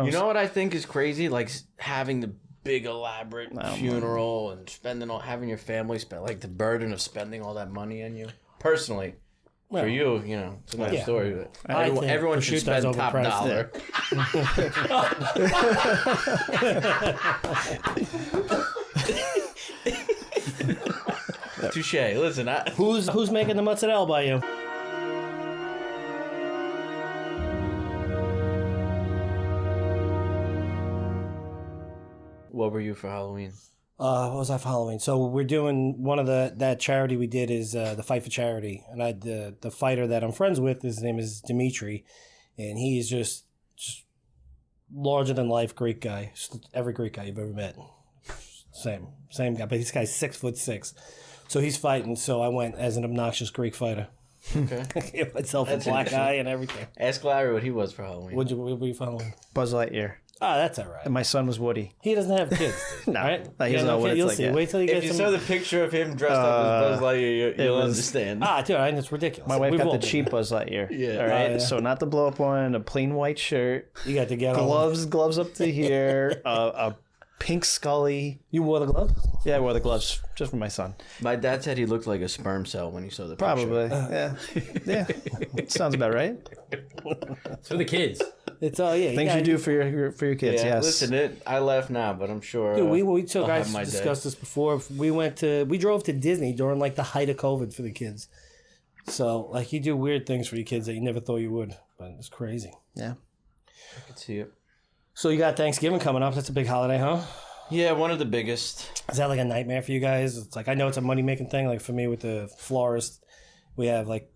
You know what I think is crazy? Like having the big elaborate funeral and having your family spend like the burden of spending all that money on you. Personally, for you, it's a nice story. But everyone should spend top dollar. Touche. Listen, who's making the mozzarella by you? What were you for Halloween? What was I for Halloween? So we're doing one of that charity we did is the Fight for Charity, and I the fighter that I'm friends with. His name is Dimitri, and he is just larger than life Greek guy. Just every Greek guy you've ever met. Same guy, but this guy's 6'6", so he's fighting. So I went as an obnoxious Greek fighter. Okay, I gave myself a black eye and everything. Ask Larry what he was for Halloween. What were you for Halloween? Buzz Lightyear. Oh, that's all right. And my son was Woody. He doesn't have kids. No, right? He doesn't know what it's You'll like see. yet. Wait till you get If you saw the picture of him dressed up as Buzz Lightyear, you'll understand. Dude, it's ridiculous. My wife We've got all the been cheap there. Buzz Lightyear. Yeah. All right. yeah. So not the blow up one. A plain white shirt. You got to get gloves up to here. A pink Scully. You wore the glove? Yeah, I wore the gloves just for my son. My dad said he looked like a sperm cell when he saw the picture. Probably. Yeah. Sounds about right. It's for the kids. It's Things you do for your kids. Yeah, yes. listen, I laugh now, but I'm sure. Dude, we took. I'll I have my discussed day. this before. We drove to Disney during like the height of COVID for the kids. So like you do weird things for your kids that you never thought you would, but it's crazy. Yeah. I can see it. So you got Thanksgiving coming up. That's a big holiday, huh? Yeah, one of the biggest. Is that like a nightmare for you guys? It's like I know it's a money making thing. Like for me with the florist, we have like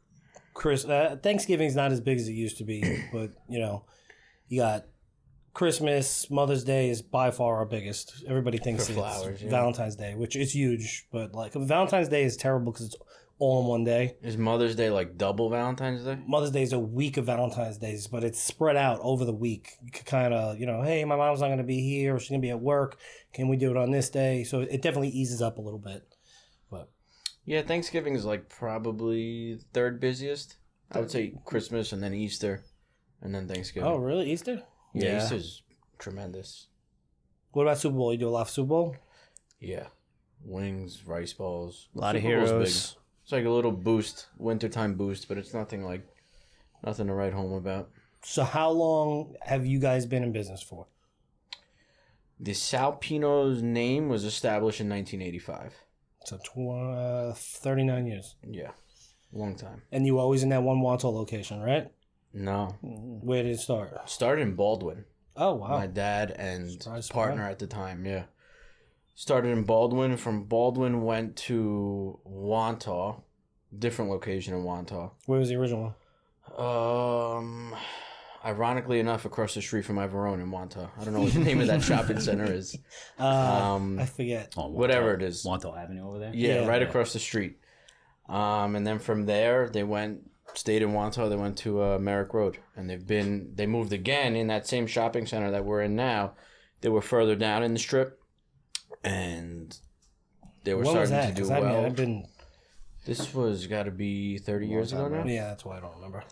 Thanksgiving's not as big as it used to be, but you got Christmas, Mother's Day is by far our biggest. Everybody thinks For it's flowers, yeah. Valentine's Day, which is huge, but like Valentine's Day is terrible because it's all in one day. Is Mother's Day like double Valentine's Day? Mother's Day is a week of Valentine's Days, but it's spread out over the week. You could kind of, hey, my mom's not going to be here, or she's going to be at work. Can we do it on this day? So it definitely eases up a little bit. But Yeah, Thanksgiving is like probably third busiest. I would say Christmas and then Easter and then Thanksgiving. Oh, really? Easter? Yeah, Easter's tremendous. What about Super Bowl? You do a lot of Super Bowl? Yeah. Wings, rice balls. A lot of Super Bowl's heroes. big. It's like a little boost, wintertime boost, but it's nothing to write home about. So how long have you guys been in business for? The Salpino's name was established in 1985. So 39 years. Yeah, long time. And you were always in that one Wanto location, right? No, Where did it start? started in Baldwin. Oh, wow. My dad and Surprise, partner at the time, yeah. Started in Baldwin. From Baldwin went to Wantagh, different location in Wantagh. Where was the original one? Ironically enough, across the street from my Verone in Wantagh. I don't know what the name of that shopping center is. I forget. Whatever it is. Wanto Avenue over there? Yeah, right across the street. And then from there, stayed in Wantagh. They went to Merrick Road, and they moved again in that same shopping center that we're in now. They were further down in the strip, and they were What was starting that? to do 'Cause well. I've been... This was got to be 30 years ago now. Yeah, that's why I don't remember.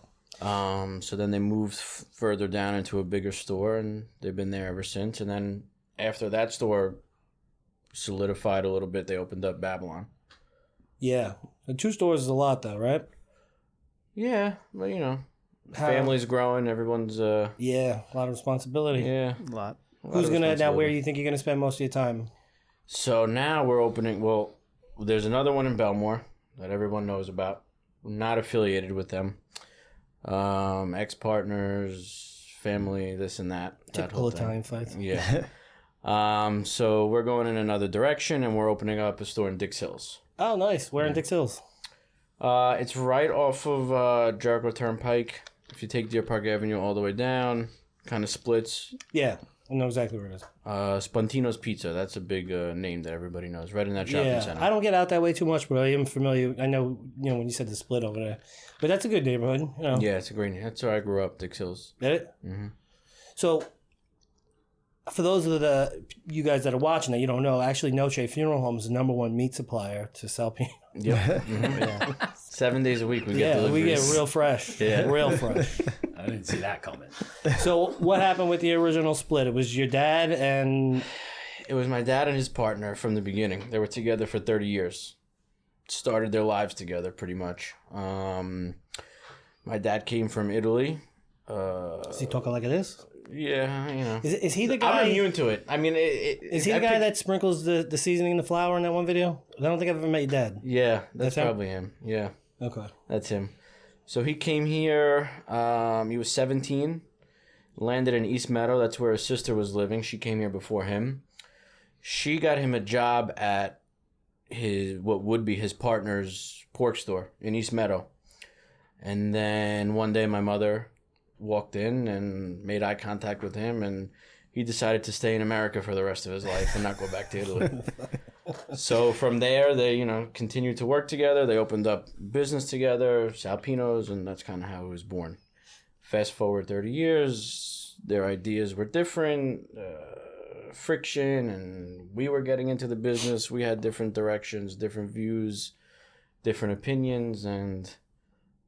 So then they moved further down into a bigger store, and they've been there ever since. And then after that store solidified a little bit, they opened up Babylon. Yeah. The 2 stores is a lot, though, right? Yeah, but family's growing. Everyone's Yeah, a lot of responsibility. yeah. A lot. Who's going to... Now, where do you think you're going to spend most of your time? So now we're opening. Well, there's another one in Belmore that everyone knows about. We're not affiliated with them. Ex-partners, family, this and that. Typical Italian fights. Yeah. So we're going in another direction, and we're opening up a store in Dix Hills. Oh, nice. Where in Dix Hills? It's right off of Jericho Turnpike. If you take Deer Park Avenue all the way down, kind of splits. Yeah, I know exactly where it is. Spontino's Pizza. That's a big name that everybody knows. Right in that shopping center. I don't get out that way too much, but I am familiar. I know, when you said the split over there. But that's a good neighborhood, Yeah, it's a great name. That's where I grew up, Dix Hills. Get it? Mm-hmm. So, for those of you guys that are watching that you don't know, actually, Noce Funeral Home is the #1 meat supplier to Salpino. Yep. Yeah. 7 days a week we get deliveries. We get real fresh. Yeah. Real fresh. I didn't see that coming. So what happened with the original split? It was your dad and... It was my dad and his partner from the beginning. They were together for 30 years. Started their lives together, pretty much. My dad came from Italy. Is he talking like this? Yeah, you know. Is he the guy... I'm immune to it. I mean, Is he the guy that sprinkles the seasoning in the flour in that one video? I don't think I've ever met your dad. Yeah, that's him? probably him. Yeah, Okay. that's him. So he came here. He was 17. Landed in East Meadow. That's where his sister was living. She came here before him. She got him a job at what would be his partner's pork store in East Meadow. And then one day my mother walked in and made eye contact with him, and he decided to stay in America for the rest of his life and not go back to Italy. So from there, they, continued to work together. They opened up business together, Salpinos, and that's kind of how it was born. Fast forward 30 years, their ideas were different, friction, and we were getting into the business. We had different directions, different views, different opinions, and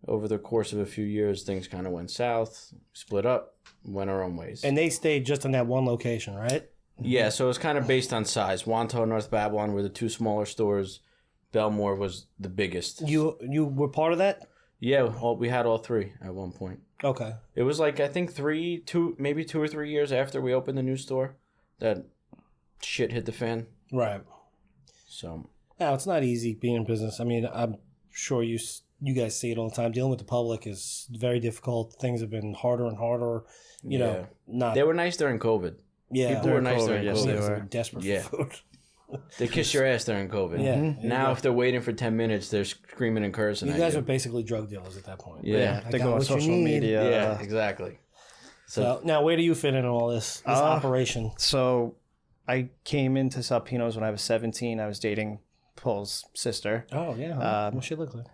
over the course of a few years, things kind of went south, split up, went our own ways. And they stayed just in that one location, right? Yeah, so it was kind of based on size. Wanto and North Babylon were the two smaller stores. Belmore was the biggest. You were part of that? Yeah, we had all three at one point. Okay. It was like, I think maybe 2 or 3 years after we opened the new store that shit hit the fan. Right. So. Now, it's not easy being in business. I mean, I'm sure you guys see it all the time. Dealing with the public is very difficult. Things have been harder and harder. You know, not. They were nice during COVID. Yeah. People were nice during yes, COVID. they They were. were desperate for food. They kiss your ass during COVID. Yeah. Now, if they're waiting for 10 minutes, they're screaming and cursing You at guys you. are basically drug dealers at that point. Yeah. I They got go on what you social need. media. Yeah, exactly. So now, where do you fit in all this operation? So I came into Salpinos when I was 17. I was dating Paul's sister, Oh yeah. What she look like?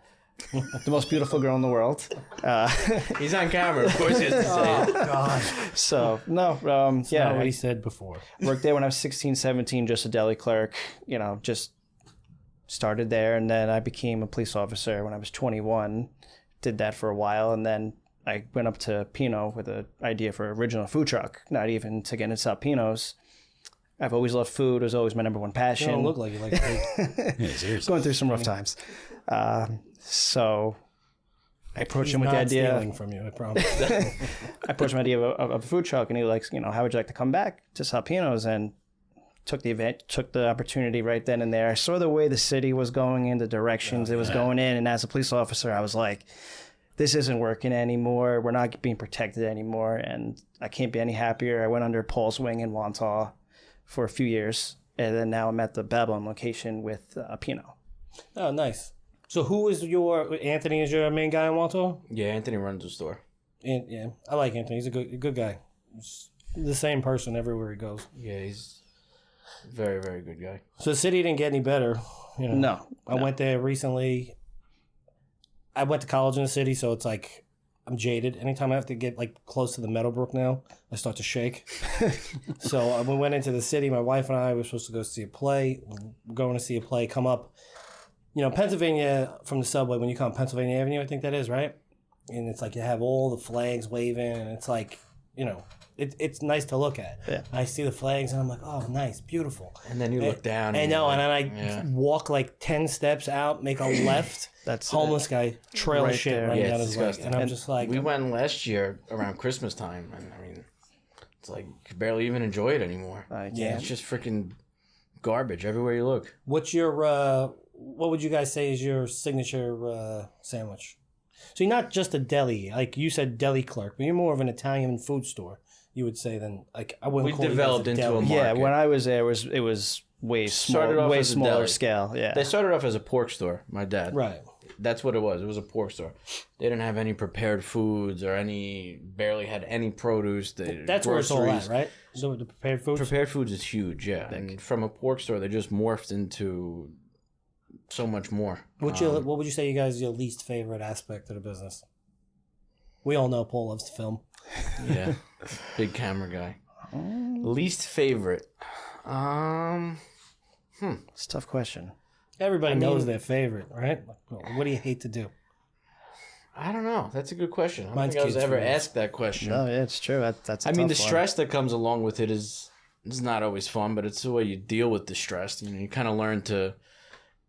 the most beautiful girl in the world. He's on camera, of course he has to say it. God. So, no, Yeah. What I he said before. worked there when I was 16, 17, just a deli clerk, just started there. And then I became a police officer when I was 21, did that for a while. And then I went up to Pino with an idea for an original food truck, not even to get into Salpinos. I've always loved food. It was always my number one You passion. don't look like you like food. Yeah, seriously. Going through some rough times. So I approached him with the Not idea. stealing from you, I promise. I approached him with the idea of a food truck, and he was like, how would you like to come back to Salpinos? And took the opportunity right then and there. I saw the way the city was going in, the directions it was going in, and as a police officer, I was like, this isn't working anymore. We're not being protected anymore, and I can't be any happier. I went under Paul's wing in Wantagh for a few years, and then now I'm at the Babylon location with Pino. Oh, nice. So who is Anthony is your main guy in Walto? Yeah, Anthony runs the store. Yeah, I like Anthony. He's a good guy. He's the same person everywhere he goes. Yeah, he's a very, very good guy. So the city didn't get any better. No. I went there recently. I went to college in the city, so it's like I'm jaded. Anytime I have to get like close to the Meadowbrook now, I start to shake. So we went into the city. My wife and I were supposed to go see a play. We're going to see a play. Come up, Pennsylvania from the subway. When you come Pennsylvania Avenue, I think that is right. And it's like you have all the flags waving, and it's like it's nice to look at. Yeah. I see the flags, and I'm like, oh, nice, beautiful. And then you look down. I know, and like, then I walk like 10 steps out, make a left. That's homeless guy trail right shit there. right Yeah, down it's his leg, disgusting. and I'm And just like, we went last year around Christmas time, and I mean, it's like you could barely even enjoy it anymor. Yeah. It's just freaking garbage everywhere you look. what's your what would you guys say is your signature sandwich? So you're not just a deli, like you said, deli clerk, but you're more of an Italian food store, you would say, than like I wouldn't We call you guys developed into deli. a Yeah, market. when I was there, it was way Started off way as a smaller deli. scale. Yeah, They started off as a pork store, my dad. Right. That's what it was. It was a pork store. They didn't have any prepared foods or barely had any produce. That's where it's all at, right? So the prepared foods. Prepared foods is huge, yeah. And from a pork store, they just morphed into so much more. What would you say you guys your least favorite aspect of the business? We all know Paul loves to film. Yeah, big camera guy. Least favorite. it's a tough question. Everybody knows their favorite, right? What do you hate to do? I don't know. That's a good question. I don't Mine's think I was kids' ever food. asked that question. No, yeah, it's true. That's. A I mean, the tough one. stress that comes along with it is not always fun, but it's the way you deal with the stress. You know, you kind of learn to.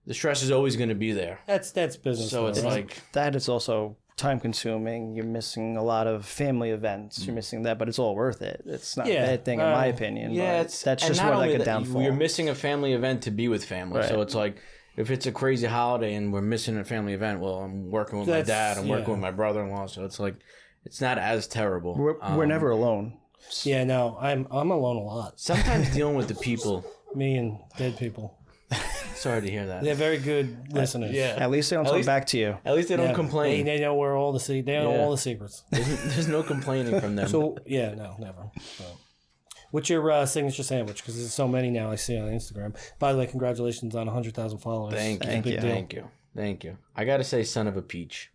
The stress is always going to be there. That's business. So though, it's right? like, That is also time consuming. You're missing a lot of family events. You're missing that, but it's all worth it. It's not Yeah, a bad thing in my opinion. yeah, but it's that's and just not more only like a that, downfall. You're missing a family event to be with family. So Right. it's like, if it's a crazy holiday and we're missing a family event, well, I'm working with my That's- dad. I'm working yeah. with my brother-in-law. So it's like, it's not as terrible. We're never alone. Yeah, no, I'm alone a lot. Sometimes dealing with the people. Me and dead people. Sorry to hear that. They're very good listeners. Yeah. At least they don't talk least- back to you. At least they don't Yeah. complain. They know where all the they know Yeah. all the secrets. There's no complaining from them. So yeah, no, never. So. What's your signature sandwich? Because there's so many now I see on Instagram. By the way, congratulations on 100,000 followers. Thank you. It's a big deal. Thank you. I got to say, son of a peach.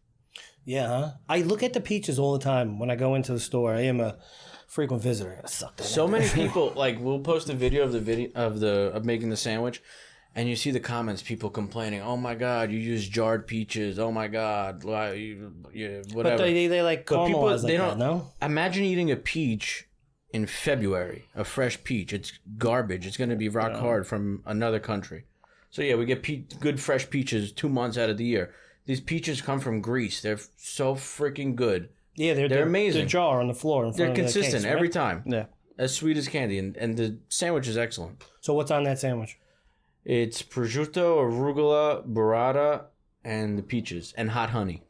Yeah, huh? I look at the peaches all the time when I go into the store. I am a frequent visitor. I suck that So in. many people, like, we'll post a video of making the sandwich, and you see the comments, people complaining, "Oh my God, you use jarred peaches. Oh my God, whatever." But they like But people, caramelize they like don't. that, no? Imagine eating a peach in February, a fresh peach. It's garbage. It's going to be rock hard from another country. So yeah, we get good fresh peaches 2 months out of the year. These peaches come from Greece. They're so freaking good. Yeah, They're amazing. They're jar on the floor in front They're of the consistent case, every right? time. Yeah. As sweet as candy, and the sandwich is excellent. So what's on that sandwich? It's prosciutto, arugula, burrata, and the peaches, and hot honey.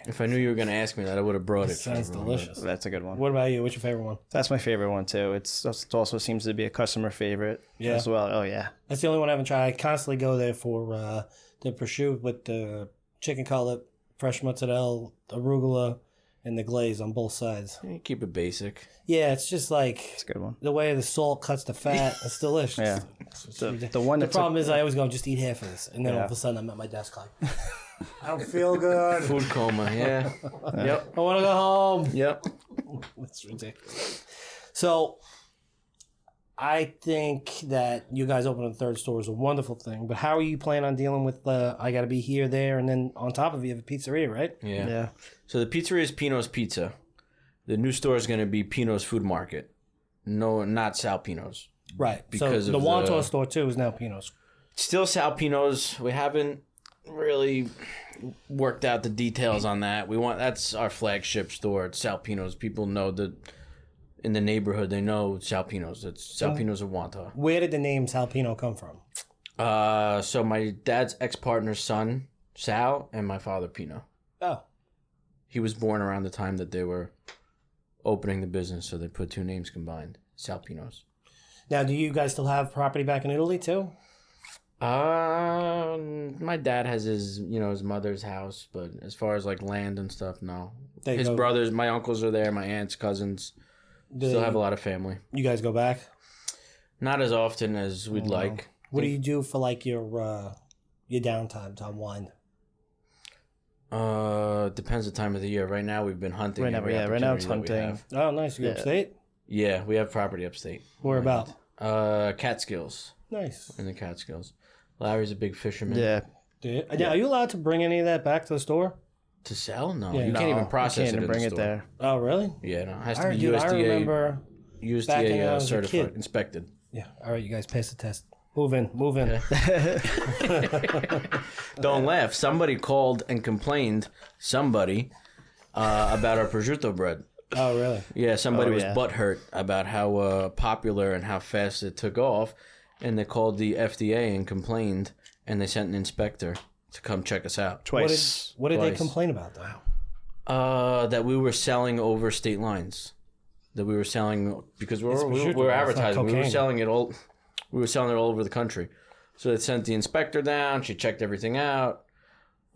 If I knew you were going to ask me that, I would have brought it. for Sounds everyone. delicious. That's a good one. What about you? What's your favorite one? That's my favorite one too. It also seems to be a customer favorite Yeah. as well. Oh yeah. That's the only one I haven't tried. I constantly go there for the prosciutto with the chicken cutlet, fresh mozzarella, arugula, and the glaze on both sides. You keep it basic. Yeah, it's just like It's a good one. the way the salt cuts the fat. It's delicious. Yeah. It's The ridiculous. one The that's problem is I always go, just eat half of this. And then all Yeah. of a sudden I'm at my desk like, I don't feel good. Food coma, yeah. Yep. I want to go home. Yep. That's ridiculous. So I think that you guys opening a third store is a wonderful thing. But how are you planning on dealing with I got to be here, there, and then on top of it, you have a pizzeria, right? Yeah. Yeah. So the pizzeria is Pino's Pizza. The new store is going to be Pino's Food Market. No, not Salpino's. Right. Because so the of Wonton the- store, too, is now Pino's. Still Salpino's. We haven't really worked out the details on that. That's our flagship store. It's Salpino's. People know that in the neighborhood. They know Salpino's. It's Salpino's of Wanta. Where did the name Salpino come from? So my dad's ex-partner's son, Sal, and my father, Pino. Oh. He was born around the time that they were opening the business, so they put two names combined, Salpinos. Now, do you guys still have property back in Italy, too? My dad has his mother's house, but as far as like land and stuff, no. They His go- brothers, my uncles are there, my aunts, cousins. Still have a lot of family. You guys go back? Not as often as we'd like. What do you do for, like, your downtime to unwind? Depends the time of the year. Right now we've been hunting. Right now, every yeah, right now it's opportunity that we hunting. have. Oh, nice. You go Yeah. upstate? Yeah, we have property upstate. Where about? Catskills. Nice. In the Catskills. Larry's a big fisherman. Yeah. Now, are you allowed to bring any of that back to the store? To sell? No, Yeah. you can't even No, process you it can't in even bring the it store. there. Oh, really? Yeah, no, it has to I be USDA. remember. back when I USDA was a certified, kid. inspected. Yeah. All right, you guys pass the test. Move in. Don't laugh. Somebody called and complained. Somebody about our prosciutto bread. Oh, really? Yeah, somebody was yeah. butthurt about how popular and how fast it took off, and they called the FDA and complained, and they sent an inspector to come check us out. Twice. What did they Twice. complain about, though? That we were selling over state lines. That we were selling because we're prosciutto, we're it's not advertising. We were cocaine. selling it all. We were selling it all over the country. So they sent the inspector down. She checked everything out.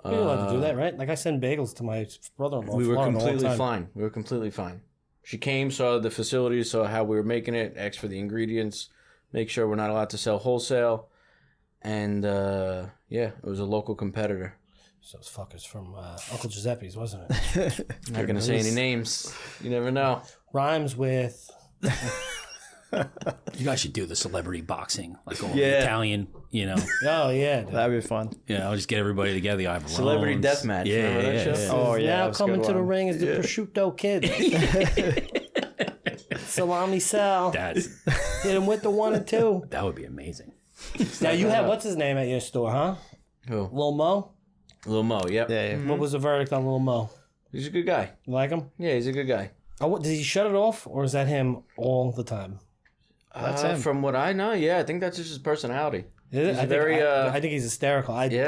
You're allowed to do that, right? Like, I send bagels to my brother-in-law. We were Florida all the completely time. fine. We were completely fine. She came, saw the facility, saw how we were making it, asked for the ingredients, make sure we're not allowed to sell wholesale. And, yeah, it was a local competitor. So those fuckers from Uncle Giuseppe's, wasn't it? I'm not going to say any names. You never know. Rhymes with... You guys should do the celebrity boxing, like all Yeah. Italian, Oh yeah. That'd be fun. I'll just get everybody together. You have Celebrity deathmatch. Yeah, Remember that show? yeah. Oh yeah. Now that was a coming good to the one. ring is the prosciutto kid. Salami Sal. That's Hit him with the 1 and 2. that would be amazing. Now you have what's his name at your store, huh? Who? Lil Mo. Lil Mo. Yep. Yeah, yeah. What was the verdict on Lil Mo? He's a good guy. You like him? Yeah, he's a good guy. Oh, what, does he shut it off, or is that him all the time? That's him. From what I know, yeah, I think that's just his personality. Is it? He's I think, very, I think he's hysterical. Yeah.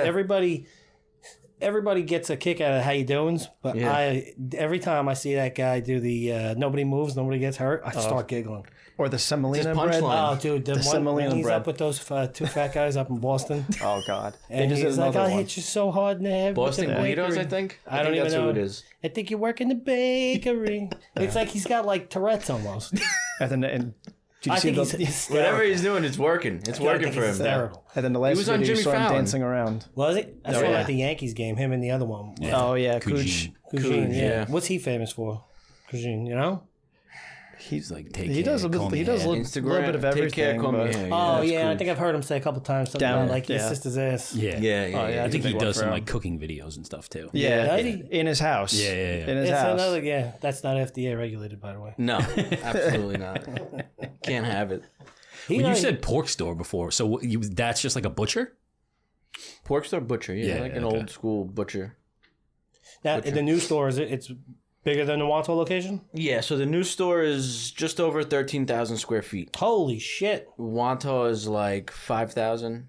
Everybody gets a kick out of how you doings, but Yeah. every time I see that guy do the nobody moves, nobody gets hurt, I start giggling. Or the semolina Just bread. punchline. Oh, dude, the one semolina when he's bread. up with those 2 fat guys up in Boston, Oh God. and just he's did like, another "I one. hit you so hard in the head." with Boston the Guidos, bakery." I think. I don't think even that's know who it is. I think you work in the bakery. It's like he's got like Tourette's almost. And then did you I see think the, he's hysterical. Whatever he's doing, it's working. It's I working think for he's him. hysterical. and then the last was on video you Jimmy saw him Fallon. dancing around. Was he? I saw him yeah. at the Yankees game. Him and the other one. Oh yeah, Cougine. Cooch. Cougine, yeah. yeah. What's he famous for? Cougine, you know? He's like, take He care, does a call bit. me He does a Ed. little bit of everything. Take care, call me but- Ed. Oh that's yeah, cool. I think I've heard him say a couple times something Down about there, like your yeah. sister's ass. Yeah, Yeah. Oh, yeah, I think he big one does for some him. like cooking videos and stuff too. Yeah, Does he? in his house. Yeah. In his It's house. another that's not FDA regulated, by the way. No, absolutely not. Can't have it. He Well, you not- said pork store before, so that's just like a butcher? Pork store butcher, yeah, Yeah, like an okay. old school butcher. now in the new store it's bigger than the Wanto location. Yeah, so the new store is just over 13,000 square feet. Holy shit! Wanta is like 5,000.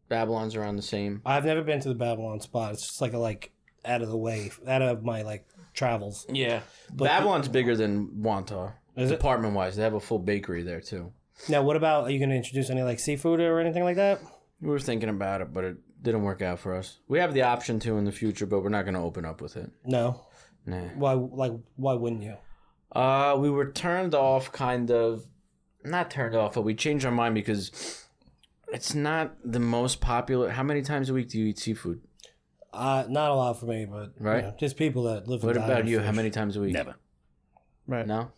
Babylon's around the same. I've never been to the Babylon spot. It's just like out of the way, out of my travels. Yeah, Babylon's bigger than Wanta. Is it? Department wise, they have a full bakery there too. Now, what about? Are you going to introduce any seafood or anything like that? We were thinking about it, but it didn't work out for us. We have the option to in the future, but we're not going to open up with it. No. Nah. Why? Why wouldn't you? We were turned off, kind of. Not turned off, but we changed our mind because it's not the most popular. How many times a week do you eat seafood? Not a lot for me, but Right. just people that live. What and die about on you? fish. How many times a week? Never. Right. No?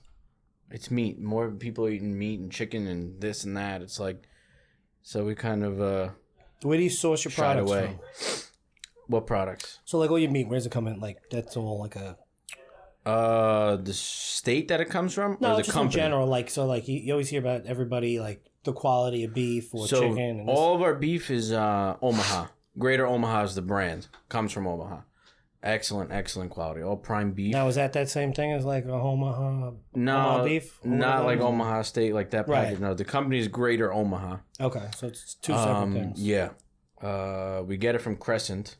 It's meat. More people eating meat and chicken and this and that. It's like, so we kind of Where do you source your shied products away. from? What products? So all your meat, where's it coming? That's all a The state that it comes from, no, or the just company. in general. You always hear about everybody the quality of beef or So chicken. And this. all of our beef is Omaha. Greater Omaha is the brand. Comes from Omaha. Excellent quality. All prime beef. Now is that same thing as a Omaha? no, Omaha beef? not like Omaha? Omaha State, like that Right. package. No, the company is Greater Omaha. Okay, so it's two separate things. Yeah. We get it from Crescent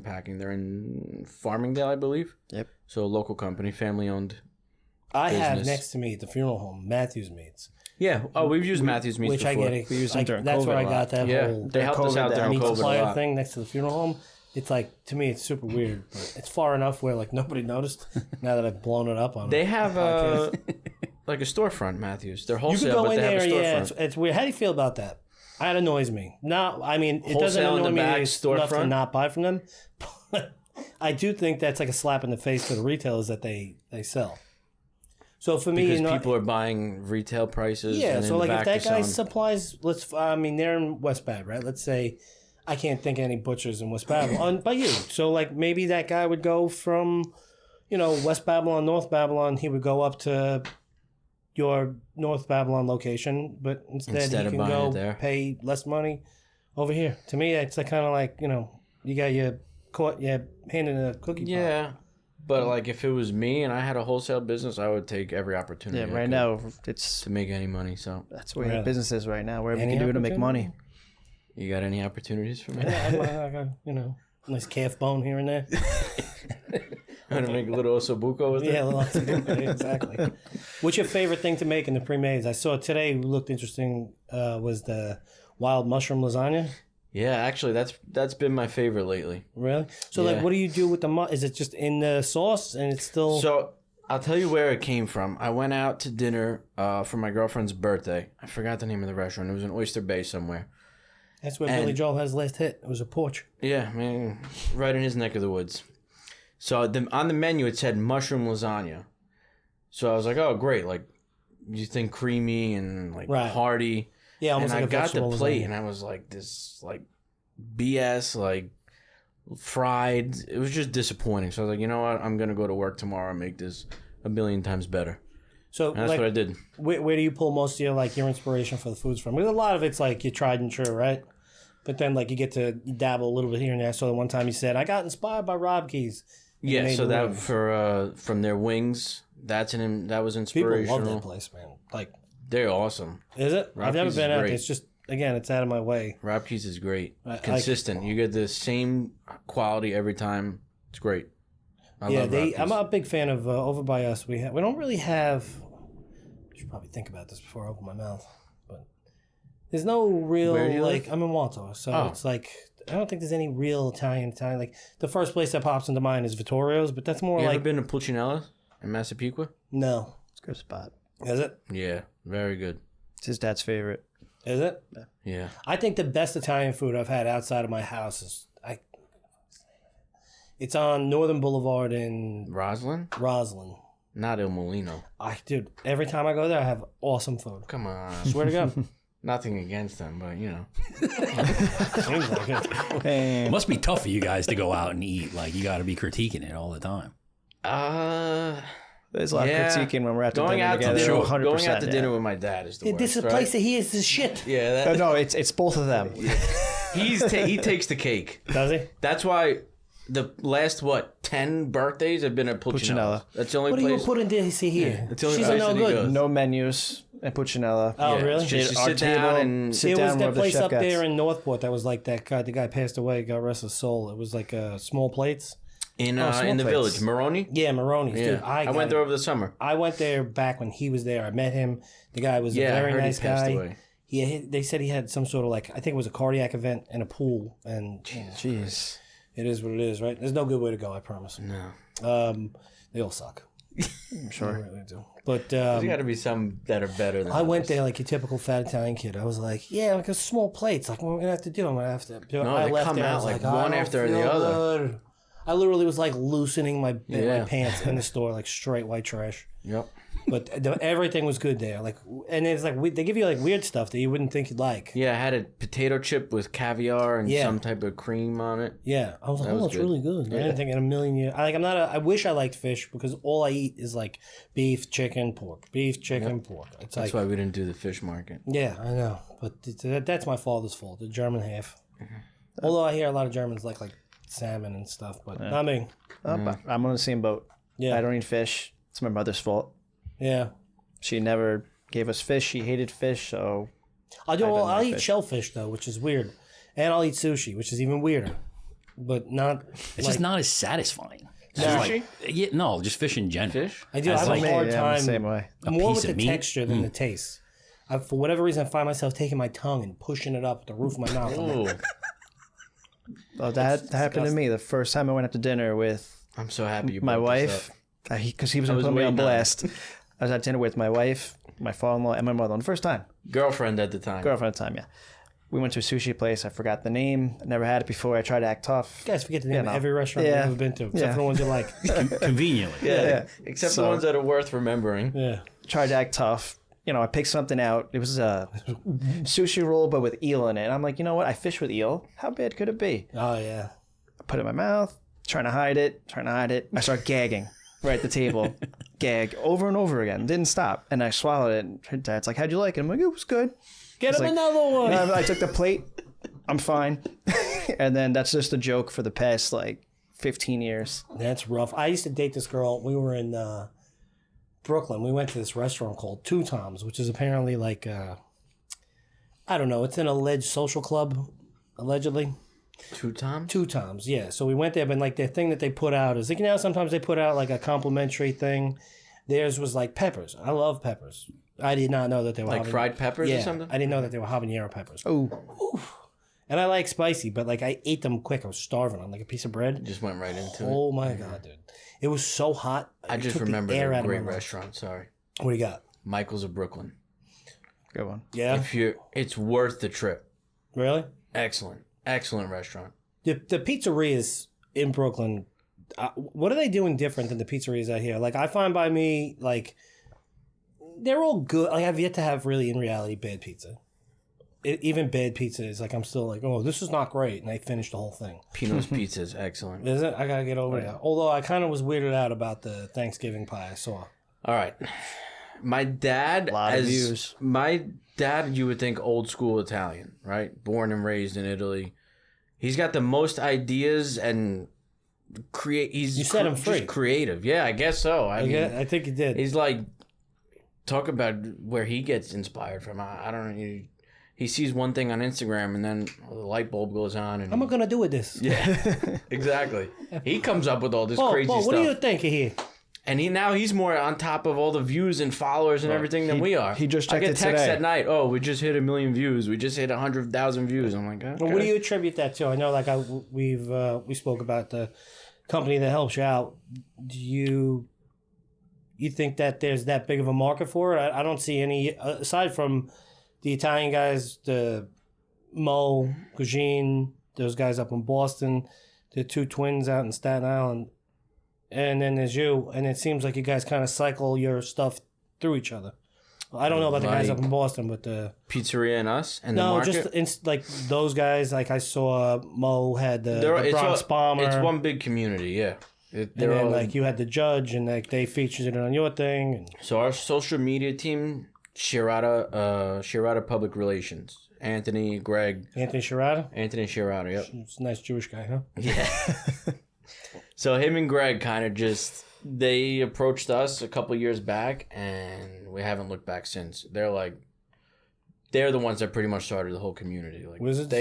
Packing. They're in Farmingdale, I believe. Yep. So a local company, family owned. I have business. next to me at the funeral home Matthews Meats, Yeah. Oh, we've used Matthews Meats which before. I get it. We used them during That's COVID where I a lot. got that Yeah, whole they helped us COVID out during meat COVID a supplier lot. thing next to the funeral home. It's to me, it's super weird, but it's far enough where nobody noticed. Now that I've blown it up on They it. have like a storefront, Matthews. They're You wholesale, can go but in they have a there, yeah. storefront. It's weird. How do you feel about that? That annoys me. No, I mean it doesn't Wholesale in annoy the me back, enough to storefront? not buy from them. But I do think that's like a slap in the face to the retailers that they sell. So for me, Because people are buying retail prices. yeah. and So in the if back that they're guy selling- supplies, they're in West Bad, right? Let's say I can't think of any butchers in West Babylon, but you. So maybe that guy would go from, West Babylon, North Babylon. He would go up to your North Babylon location, but instead Instead he of can buying go it there. pay less money over here. To me, it's kind of you got your hand in a cookie. pot. Yeah. But if it was me and I had a wholesale business, I would take every opportunity. Yeah, I right could now it's to make any money. So that's where Really? the business is right now. Wherever you Any can do to make opportunity? money. you got any opportunities for me? Yeah, I got nice calf bone here and there. I'm gonna make a little osobuco with Yeah, it. exactly. What's your favorite thing to make in the pre-mades? I saw today looked interesting. Was the wild mushroom lasagna? Yeah, actually, that's been my favorite lately. Really? So Yeah. what do you do with the is it just in the sauce and it's still? So I'll tell you where it came from. I went out to dinner for my girlfriend's birthday. I forgot the name of the restaurant. It was in Oyster Bay somewhere. That's where and- Billy Joel has his last hit. It was a porch. Yeah, man, right in his neck of the woods. So on the menu it said mushroom lasagna. So I was like, oh great, you think creamy and like Right. hearty. Yeah, almost And like I a got the vegetable plate lasagna. and I was like, this like BS, like fried. It was just disappointing. So I was like, you know what? I'm gonna go to work tomorrow and make this a million times better. So And that's like, what I did. where do you pull most of your like your inspiration for the foods from? Because a lot of it's like you tried and true, right? But then like you get to dabble a little bit here and there. So the one time you said, I got inspired by Rob Keys. And you Yeah, made so the that wings. for from their wings, that was People inspirational. love that place, man. Like, They're awesome. is it? Rob I've never Keys been is out great. there. It's just again, it's out of my way. Rob Keys is great. I- Consistent. You get the same quality every time. It's great. I love Rob Keys. I'm a big fan of over by us. We don't really have. I should probably think about this before I open my mouth. But there's no real Where do you like live? I'm in Walto, so Oh. it's like I don't think there's any real Italian. Like the first place that pops into mind is Vittorio's, but that's more You like ever been to Pulcinella in Massapequa? no. It's a good spot. Is it? Yeah, very good. It's his dad's favorite. Is it? Yeah. I think the best Italian food I've had outside of my house is It's on Northern Boulevard in Roslyn? Roslyn. Not Il Molino. Dude, every time I go there, I have awesome food. Come on. Swear to God. Nothing against them, but you know. Seems like it. It must be tough for you guys to go out and eat. Like, you got to be critiquing it all the time. There's a lot of critiquing when we're at the going dinner out together. to dinner, 100%, going out to yeah. dinner with my dad is the worst. This is a right? place that he is the shit. Yeah, that, No, it's both of them. he takes the cake. Does he? That's why the last 10 birthdays have been at Pulcinella. Pulcinella. That's the only What do you place. put in there? See here. It's the only She's place no that he good. goes. No menus at Puccinella. Oh, Yeah, really? it's just you Our sit down table- and sit There was down that wherever the place chef up gets. there in Northport that was like that guy. The guy passed away. God rest his soul. It was like small plates. in small the plates. village, Maroni. Yeah, Maroni's. Yeah, Dude, I went there over the summer. I went there back when he was there. I met him. The guy was Yeah, a I very heard nice he passed guy. away. They said he had some sort of I think it was a cardiac event and a pool. And Jeez. it is what it is, right? There's no good way to go. I promise. No, They all suck. I'm They sure. really do. But there's got to be some that are better than. I went others. there like a typical fat Italian kid. I was like, yeah, like a small plates. Like, what am I gonna have to do? I'm gonna have to. No, I they left come there. I out was like I one don't after the feel other. good. I literally was like loosening my Yeah. pants in the store, like straight white trash. Yep. But everything was good there. Like, and it's like they give you like weird stuff that you wouldn't think you'd like. Yeah, I had a potato chip with caviar and Yeah. some type of cream on it. Yeah, I was like, That oh, was it's good. really good. I didn't think in a million years. I wish I liked fish because all I eat is like beef, chicken, pork. Beef, chicken, pork. It's That's like, why we didn't do the fish market. yeah, I know, but that's my father's fault. The German half. Mm-hmm. Although I hear a lot of Germans like salmon and stuff, but not me. I'm on the same boat. Yeah. I don't eat fish. It's my mother's fault. Yeah, She never gave us fish. She hated fish, so I'll eat fish. shellfish though, which is weird, and I'll eat sushi, which is even weirder, but not. It's just not as satisfying. Sushi? Yeah, no, just fish in general. Fish? I do. I As have like- a hard Yeah, I'm the time. same way. More piece with the of meat? texture than the taste. For whatever reason, I find myself taking my tongue and pushing it up the roof of my mouth. I'm like, Oh, that happened to me the first time I went out to dinner with I'm so happy you my brought this wife, up. because he was going was to put me on waiting on it. blast. I was at dinner with my wife, my father-in-law, and my mother-in-law. The first time. Girlfriend at the time. Girlfriend at the time, yeah. We went to a sushi place. I forgot the name. I never had it before. I tried to act tough. you guys forget the name know. of every restaurant Yeah. you've ever been to, except Yeah. for the ones you like. Conveniently. Yeah. Except So- the ones that are worth remembering. Yeah. Tried to act tough. I picked something out. It was a sushi roll, but with eel in it. I'm like, you know what? I fish with eel. How bad could it be? Oh yeah. I put it in my mouth, trying to hide it. I start gagging right at the table. Gag over and over again. Didn't stop. And I swallowed it. And her dad's like, how'd you like it? I'm like, it was good. Get him like- another one. And I took the plate. I'm fine. And then that's just a joke for the past 15 years. That's rough. I used to date this girl. We were in Brooklyn. We went to this restaurant called Two Toms, which is apparently like I don't know. It's an alleged social club, allegedly. Two times? Two Toms, yeah. So we went there, but like the thing that they put out is sometimes they put out like a complimentary thing. Theirs was like peppers. I love peppers. I did not know that they were Like fried peppers yeah, or something? I didn't know that they were habanero peppers. Oh, And I like spicy, but like I ate them quick. I was starving on like a piece of bread. Just went right into it. Oh my god, dude! It was so hot. I It just took the remember air a out of great my mouth. restaurant. Sorry. What do you got? Michael's of Brooklyn. good one. Yeah, It's worth the trip. really. Excellent restaurant. The pizzerias in Brooklyn, what are they doing different than the pizzerias out here? Like I find by me, like they're all good. Like, I've yet to have really, in reality, bad pizza. Even bad pizza is like, I'm still like, oh, this is not great. And I finished the whole thing. Pino's pizza is excellent. Is it? I got to get over that. Although I kind of was weirded out about the Thanksgiving pie I saw. All right. My dad, lot of views. My dad, you would think old school Italian, right? Born and raised in Italy. He's got the most ideas and he's You set him free. just creative. Yeah, I guess so. I mean, I think you did. he's like, talk about where he gets inspired from. I don't know. He sees one thing on Instagram and then the light bulb goes on. And How am I going to do with this? yeah, exactly. He comes up with all this crazy Paul, stuff. what do you think here? And he's more on top of all the views and followers and everything than we are. he just I checked get it texts today. at night. Oh, we just hit 1 million views. We just hit 100,000 views. I'm like, okay. Well, what do you attribute that to? I know, like, we spoke about the company that helps you out. Do you think that there's that big of a market for it? I don't see any, aside from the Italian guys, the Mo, Gugine, those guys up in Boston, the two twins out in Staten Island, and then there's you, and it seems like you guys kind of cycle your stuff through each other. I don't know about the guys up in Boston, but the Pizzeria and us and the market? just like those guys. Like I saw Mo had the It's Bronx Bomber. It's one big community, yeah. And then like you had the Judge, and like they featured it on your thing. And So our social media team, Shirata Public Relations. Anthony, Greg. Anthony Shirata. Anthony Shirata, yep. It's a nice Jewish guy, huh? Yeah. So him and Greg kind of they approached us a couple years back, and we haven't looked back since. They're the ones that pretty much started the whole community. Like Wizards?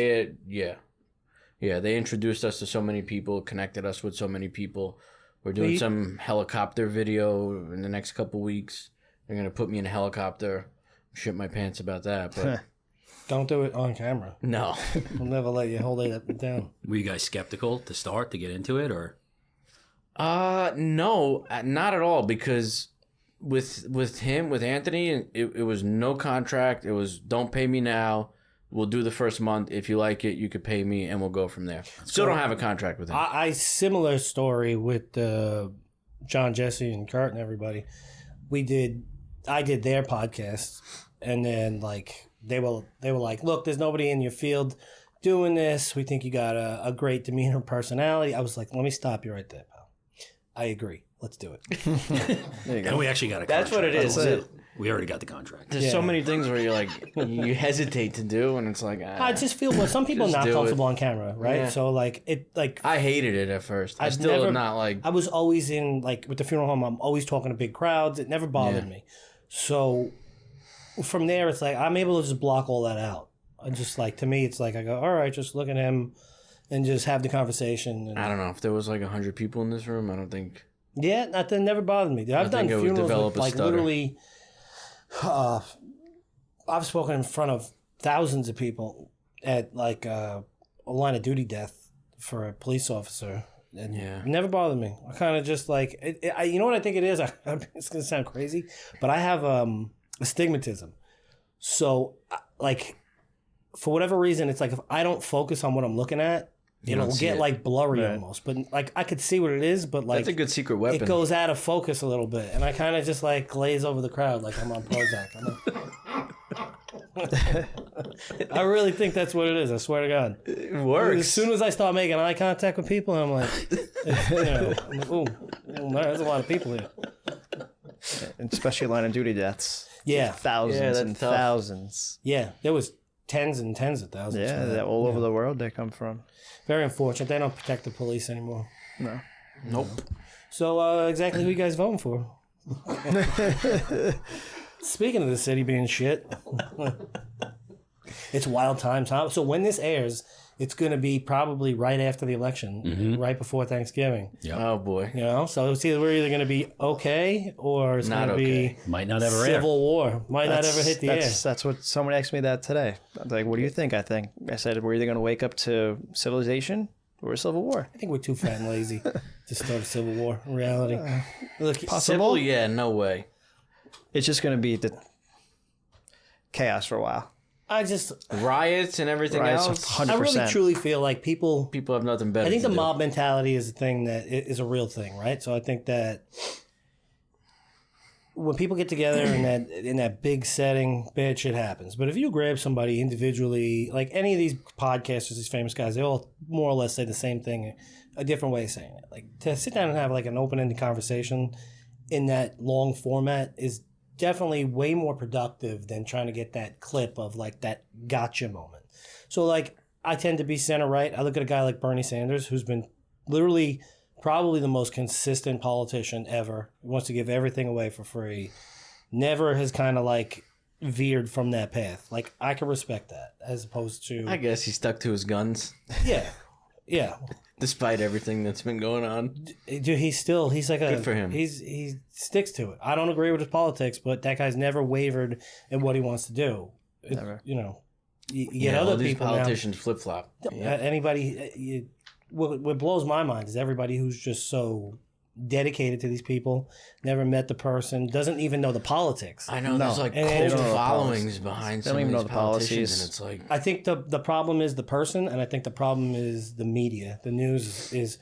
Yeah, they introduced us to so many people, connected us with so many people. We're doing some helicopter video in the next couple weeks. They're gonna put me in a helicopter. Shit my pants about that, but Don't do it on camera. no. We'll never let you hold it down. Were you guys skeptical to start to get into it, or? No, not at all. Because with Anthony, it was no contract. It was don't pay me now. We'll do the first month. If you like it, you could pay me, and we'll go from there. Still don't have a contract with him. I similar story with John, Jesse, and Kurt and everybody. I did their podcast, and then like they were like, look, there's nobody in your field doing this. We think you got a great demeanor, personality. I was like, let me stop you right there, pal. I agree. Let's do it. There you And go. we actually got a contract. That's what it is. That's it. We already got the contract. There's so many things where you're like, you hesitate to do, and it's like, I just feel some people are Just not do it. comfortable on camera, right? Yeah. So like I hated it at first. I I've still never- not like. I was always in like with the funeral home. I'm always talking to big crowds. It never bothered me. So from there, it's like I'm able to just block all that out. And just like to me, it's like I go, all right, just look at him, and just have the conversation. And, I don't know if there was like 100 people in this room. I don't think. yeah, that never bothered me. I've done think it would funerals develop with a like stutter. literally. I've spoken in front of thousands of people at like a line of duty death for a police officer. And it never bothered me. I kind of just like, you know what I think it is? It's going to sound crazy, but I have astigmatism. So, like, for whatever reason, it's like if I don't focus on what I'm looking at, it'll don't see get it. like blurry almost. But like, I could see what it is, but like, That's a good secret weapon. it goes out of focus a little bit. And I kind of just like glaze over the crowd like I'm on Prozac. I really think that's what it is. I swear to God. It works. As soon as I start making eye contact with people, I'm like, I'm like, ooh, there's a lot of people here. And especially line of duty deaths. Yeah. Thousands that's and tough. thousands. Yeah, there was tens and tens of thousands. Yeah, for that. they're all over the world they come from. Very unfortunate. They don't protect the police anymore. No. Nope. So exactly who you guys voting for? Speaking of the city being shit, it's wild times, huh? So when this airs, it's going to be probably right after the election, right before Thanksgiving. Yep. Uh, Oh boy. You know, so we're either going to be okay or it's Not going to okay. be Might not ever air. civil war. Might not ever hit the air. That's what someone asked me that today. I was like, what do you think? I said, we're either going to wake up to civilization or a civil war. I think we're too fat and lazy to start a civil war. In reality, look, Civil? Yeah, no way. It's just going to be the chaos for a while. I just, Riots and everything Riots, else. 100%. I really truly feel like people. People have nothing better. I think the to do. mob mentality is a thing that is a real thing, right? So I think that when people get together in that big setting, bad shit happens. But if you grab somebody individually, like any of these podcasters, these famous guys, they all more or less say the same thing, a different way of saying it. Like to sit down and have like an open-ended conversation in that long format is definitely way more productive than trying to get that clip of like that gotcha moment. So like I tend to be center right. I look at a guy like Bernie Sanders, who's been literally probably the most consistent politician ever. He wants to give everything away for free. Never has kind of like veered from that path. Like I can respect that as opposed to. I guess he stuck to his guns. Yeah, yeah. Despite everything that's been going on. Dude, he's like a. Good for him. He sticks to it. I don't agree with his politics, but that guy's never wavered in what he wants to do. Never. You know, you get other all these people politicians flip flop. now. Anybody. What blows my mind is everybody who's just so dedicated to these people, never met the person, doesn't even know the politics. I know there's like And cult they followings behind some of these politicians, and it's like I think the problem is the person, and I think the problem is the media. The news is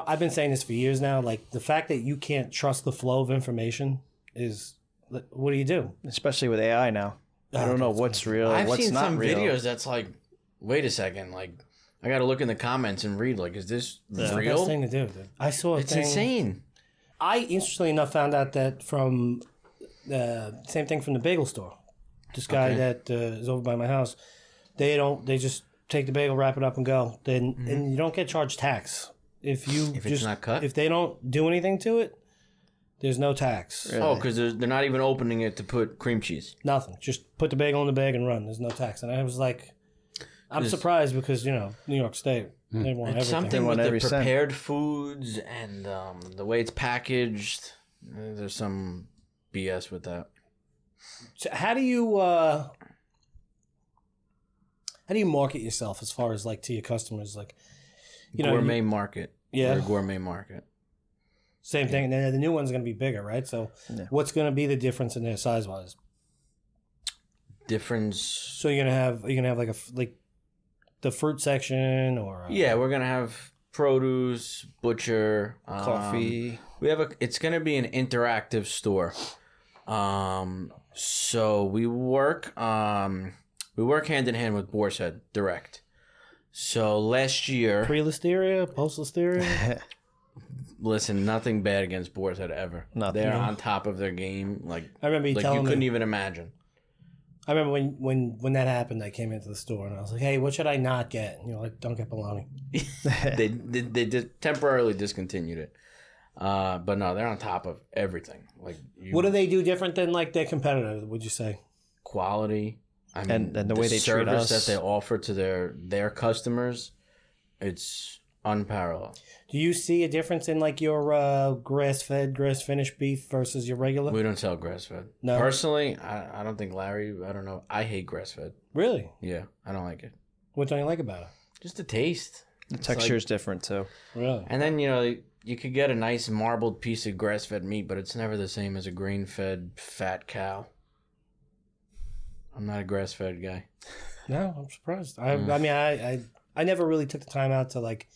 I've been saying this for years now. Like the fact that you can't trust the flow of information is what do you do? Especially with AI now. I don't know what's real, I've what's seen not some real. videos that's like, wait a second, like I got to look in the comments and read like, is this It's the real? best thing to do. Dude. I saw a It's thing. insane. I interestingly enough found out that from same thing from the bagel store. This guy that is over by my house, they just take the bagel, wrap it up, and go. And you don't get charged tax if it's not cut? If they don't do anything to it, there's no tax. Really? Oh, because they're not even opening it to put cream cheese. Nothing. Just put the bagel in the bag and run. There's no tax. And I was like, I'm surprised because New York State they want It's everything. something want with the every cent. prepared foods and the way it's packaged. There's some BS with that. So how do you market yourself as far as like to your customers? Like, Gourmet market. Yeah. We're a gourmet market. Same thing. And then the new one's going to be bigger, right? So what's going to be the difference in there size wise? Difference. So you're gonna have like the fruit section or Yeah, we're gonna have produce, butcher, Coffee. It's gonna be an interactive store. So we work hand in hand with Boar's Head Direct. So last year, pre-listeria, post-listeria. listen, nothing bad against Boar's Head ever. Nothing. They're on top of their game. Like I remember you you telling couldn't me. even imagine. I remember when that happened, I came into the store and I was like, "Hey, what should I not get?" And you're like, "Don't get bologna." they just temporarily discontinued it. But no, they're on top of everything. Like What do they do different than like their competitor? Would you say? quality? I mean, And the way they treat service us. that they offer to their customers, it's unparalleled. Do you see a difference in like your grass-fed, grass-finished beef versus your regular? We don't sell grass fed. No. Personally, I don't think Larry. I don't know. I hate grass fed. Really? Yeah, I don't like it. What don't you like about it? Just the taste. The texture is different too. Really? And then you could get a nice marbled piece of grass fed meat, but it's never the same as a grain fed fat cow. I'm not a grass fed guy. No, I'm surprised. I mean, I never really took the time out to like.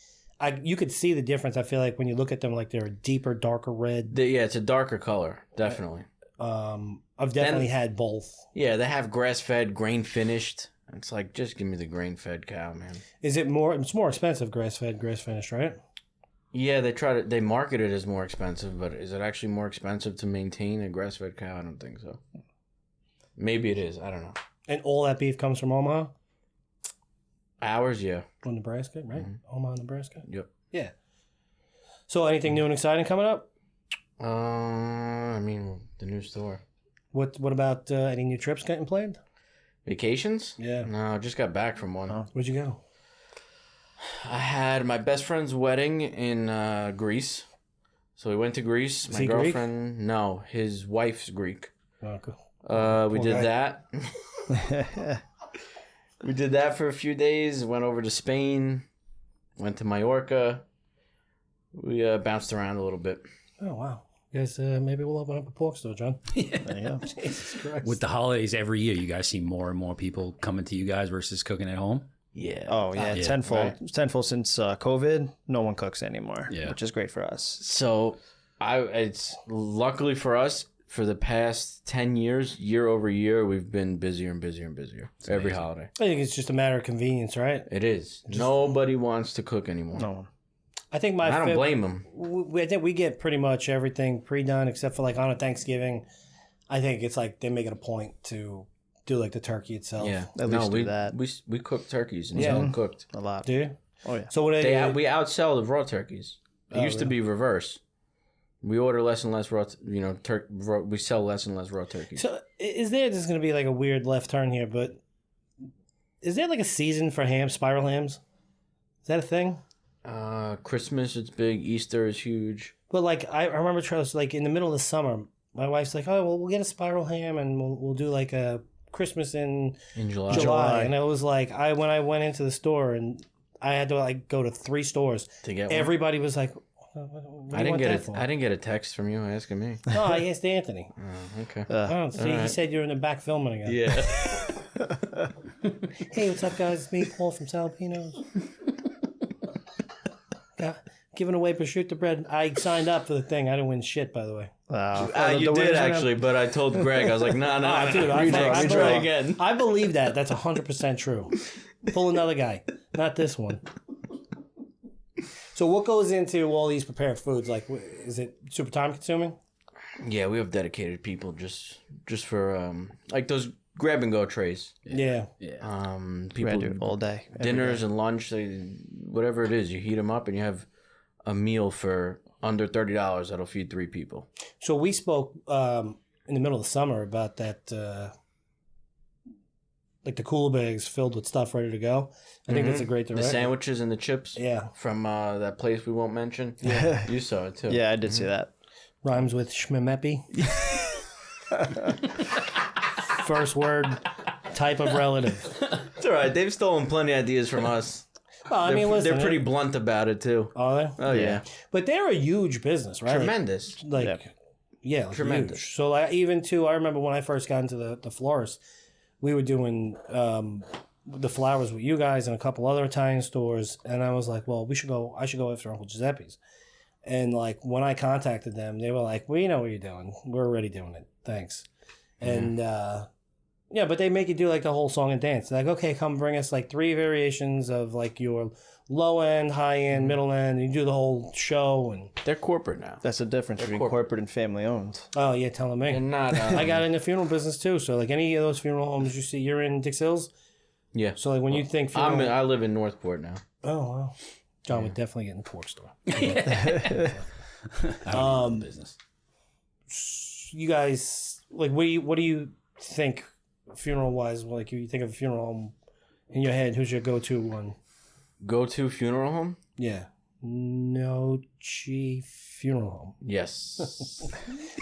You could see the difference. I feel like when you look at them, like they're a deeper, darker red. Yeah, it's a darker color, definitely. I've definitely had both. Yeah, they have grass fed, grain finished. It's like, just give me the grain fed cow, man. Is it more? It's more expensive, grass fed, grass finished, right? Yeah, they market it as more expensive, but is it actually more expensive to maintain a grass fed cow? I don't think so. Maybe it is. I don't know. And all that beef comes from Omaha, Ours, yeah. or Nebraska, right? Omaha, Nebraska. Yep. Yeah. So, anything new and exciting coming up? I mean, the new store. What about any new trips getting planned? Vacations? Yeah. No, I just got back from one. Where'd you go? I had my best friend's wedding in Greece. So we went to Greece. Is My he Greek? girlfriend, no, his wife's Greek. Oh, cool. We Poor did guy. that. We did that for a few days. Went over to Spain. Went to Mallorca. We bounced around a little bit. Oh, wow. You guys, maybe we'll open up a pork store, John. There you go. Jesus Christ. With the holidays every year, you guys see more and more people coming to you guys versus cooking at home. Yeah. Oh yeah, Yeah, tenfold. right. Tenfold since COVID. No one cooks anymore. Yeah. Which is great for us. So it's luckily for us, for the past 10 years, year over year, we've been busier and busier and busier every holiday. I think it's just a matter of convenience, right? It is. Nobody wants to cook anymore. No one. I think I don't blame them. I think we get pretty much everything pre-done except for like on a Thanksgiving. I think it's like they make it a point to do like the turkey itself. Yeah, At least do that. We cook turkeys and Yeah. sell them cooked. A lot. Do you? Oh, yeah. So what We outsell the raw turkeys. It used to be reverse. We order less and less raw. We sell less and less raw turkeys. So is there? This is going to be like a weird left turn here, but is there like a season for ham, spiral hams? Is that a thing? Christmas, it's big. Easter is huge. But like I remember, like in the middle of the summer, my wife's like, "Oh, well, we'll get a spiral ham and we'll do like a Christmas in July. And it was like when I went into the store and I had to like go to 3 stores To get one? Everybody was like, what I do you didn't want that for? I didn't get a text from you asking me. No, I asked Anthony. Oh, okay. Oh, see, he right. said you're in the back filming again. Yeah. Hey, what's up, guys? It's me, Paul from Salpinos. Giving away prosciutto bread. I signed up for the thing. I didn't win shit, by the way. Wow. You did actually, but I told Greg, I was like, no, Dude, I try again. I believe that. That's 100% true. Pull another guy. Not this one. So what goes into all these prepared foods? Like, is it super time consuming? Yeah, we have dedicated people just for like those grab and go trays. Yeah. People do it all day. every dinners day. and lunch, whatever it is, you heat them up and you have a meal for under $30 that'll feed 3 people. So we spoke in the middle of the summer about that, like the cooler bags filled with stuff ready to go. I think that's a great The direction. sandwiches and the chips. Yeah. From that place we won't mention. Yeah, you saw it too. Yeah, I did see that. Rhymes with shmemepi. First word, type of relative. It's all right. They've stolen plenty of ideas from us. Well, I mean, listen, they're pretty blunt about it too. Are they? Oh yeah, But they're a huge business, right? tremendous. Like Tremendous. huge. So like, even too, I remember when I first got into the florist, we were doing the flowers with you guys and a couple other Italian stores, and I was like, well, I should go after Uncle Giuseppe's. And like when I contacted them, they were like, we know what you're doing. We're already doing it. Thanks. And yeah, but they make you do like the whole song and dance. They're like, okay, come bring us like 3 variations of like your low end, high end, middle end. And you do the whole show. And They're corporate now. That's the difference between corporate and family owned. oh yeah, telling me. And not. I got in the funeral business too. So like any of those funeral homes you see, you're in Dix Hills. Yeah. So like when you think funeral, I live in Northport now. oh wow, John would definitely get in the pork store. Business. You guys, like, what do you think funeral wise? Like, you think of a funeral home in your head, who's your go to one? Go to funeral home? Yeah, Nochi Funeral Home. Yes.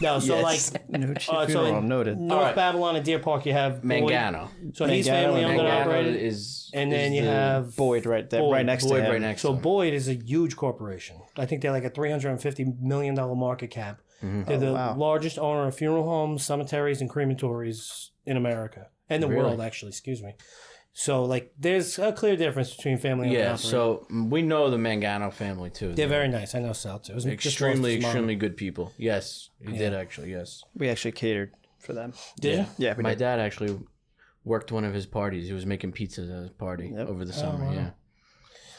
No, so Yes. like No cheap so funeral, in noted. North Alright. Babylon and Deer Park, you have Boyd. Mangano. So he's Mangano, family owned and Mangano operated. is. And then is you the- have Boyd right there, Boyd. right next Boyd to him. right next. So to him. Boyd is a huge corporation. I think they're like a $350 million market cap. They're the wow. largest owner of funeral homes, cemeteries, and crematories in America and the Really? world, actually. Excuse me. So, like, there's a clear difference between family and Yeah. operated. So we know the Mangano family too. They're very nice. I know Sal too. Just lost extremely, his mom. extremely good people. Yes, he did actually. Yes. We actually catered for them. Did you? Yeah, we My did. dad actually worked one of his parties. He was making pizzas at his party over the summer. wow. Yeah.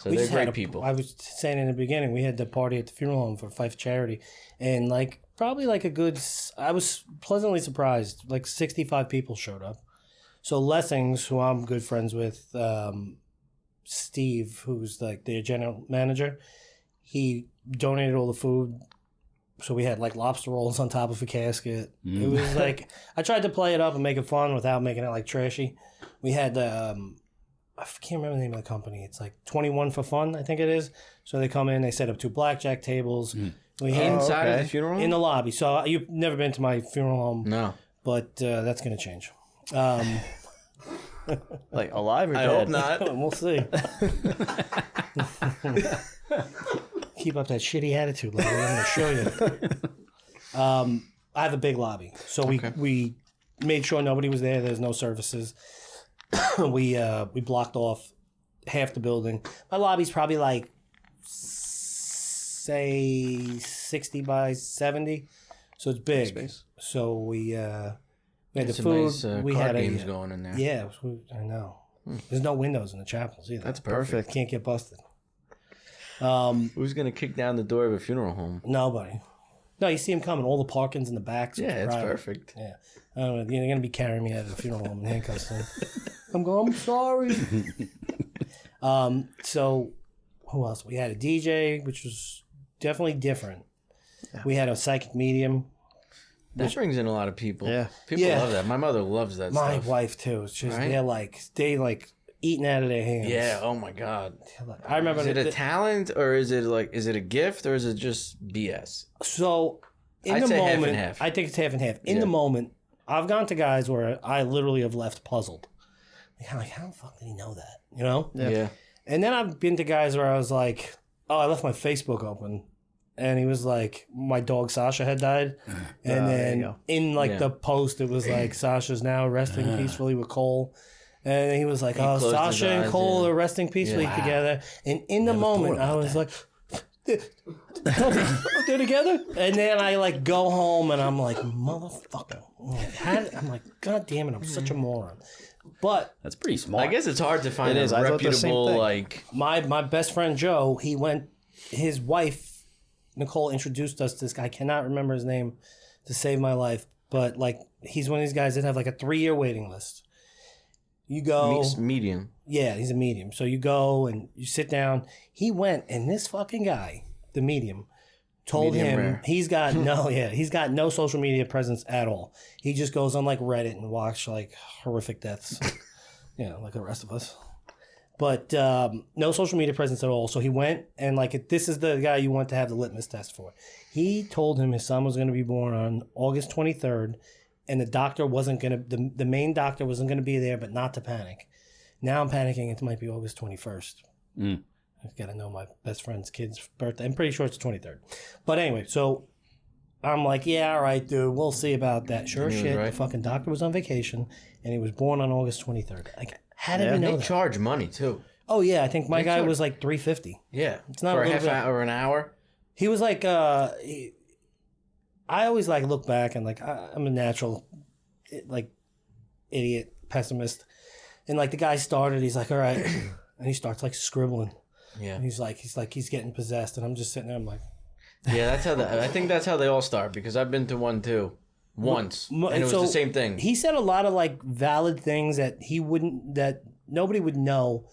So We they're just had great people. I was saying in the beginning, we had the party at the funeral home for Fife Charity, and like probably like a good. I was pleasantly surprised. Like 65 people showed up. So Lessings, who I'm good friends with, Steve, who's like their general manager, he donated all the food. So we had like lobster rolls on top of a casket. It was like I tried to play it up and make it fun without making it like trashy. We had I can't remember the name of the company. It's like 21 for Fun, I think it is. So they come in, they set up 2 blackjack tables. We had Inside of okay. the funeral home? in the lobby. So you've never been to my funeral home, No. but that's going to change. Like alive or I dead? hope not. We'll see. Keep up that shitty attitude, lady. I'm going to show you. I have a big lobby, so we made sure nobody was there. There's no services. we blocked off half the building. My lobby's probably like say 60 by 70. So it's big. Space. So we had the Some food. nice we card had games going in there. Yeah, I know. There's no windows in the chapels either. That's perfect. Can't get busted. Who's gonna kick down the door of a funeral home? Nobody. No, you see him coming. All the parking's in the back. So Yeah, it's private. perfect. Yeah. I don't know. You're going to be carrying me out of the funeral home in handcuffs. Soon. I'm sorry. So, who else? We had a DJ, which was definitely different. Yeah. We had a psychic medium. That brings in a lot of people. Yeah. People love that. My mother loves that My stuff. wife, too. It's just, Right? they eating out of their hands. Yeah, oh my God. I remember. Is it a talent or is it a gift or is it just BS? So, I'd the say half and moment, half. I think it's half and half. In the moment, I've gone to guys where I literally have left puzzled. Like, how the fuck did he know that? You know? Yeah. And then I've been to guys where I was like, oh, I left my Facebook open. And he was like, my dog Sasha had died. And then in the post, it was like, Sasha's now resting peacefully with Cole. And he was like, Sasha and Cole are resting peacefully together. And in the moment, I was like, they're together? And then I go home and I'm like, motherfucker. I'm like, God damn it, I'm such a moron. But That's pretty smart. I guess it's hard to find It is. a I thought the same reputable, thing. my best friend Joe, his wife, Nicole, introduced us to this guy. I cannot remember his name to save my life. But he's one of these guys that have a 3-year waiting list. You go... medium. Yeah, he's a medium. So you go and you sit down. He went, and this fucking guy, the medium, told Medium him rare. he's got no social media presence at all. He just goes on Reddit and watch horrific deaths, like the rest of us. But no social media presence at all. So he went and this is the guy you want to have the litmus test for. He told him his son was going to be born on August 23rd, and the doctor wasn't going to. The main doctor wasn't going to be there, but not to panic. Now I'm panicking. It might be August 21st. I've got to know my best friend's kid's birthday. I'm pretty sure it's the 23rd. But anyway, so I'm like, yeah, all right, dude, we'll see about that. Sure as shit, the fucking doctor was on vacation, and he was born on August 23rd. How did we know They that? charge money too. Oh, yeah, I think my guy was $350. Yeah. It's not for a a little half bit. hour or an hour. He was I always look back and I'm a natural idiot pessimist, and the guy started. He's like, all right, and he starts scribbling. Yeah. And he's getting possessed, and I'm just sitting there. I'm like, Yeah, I think that's how they all start because I've been to one too. Once. And it was the same thing. He said a lot of valid things that that nobody would know.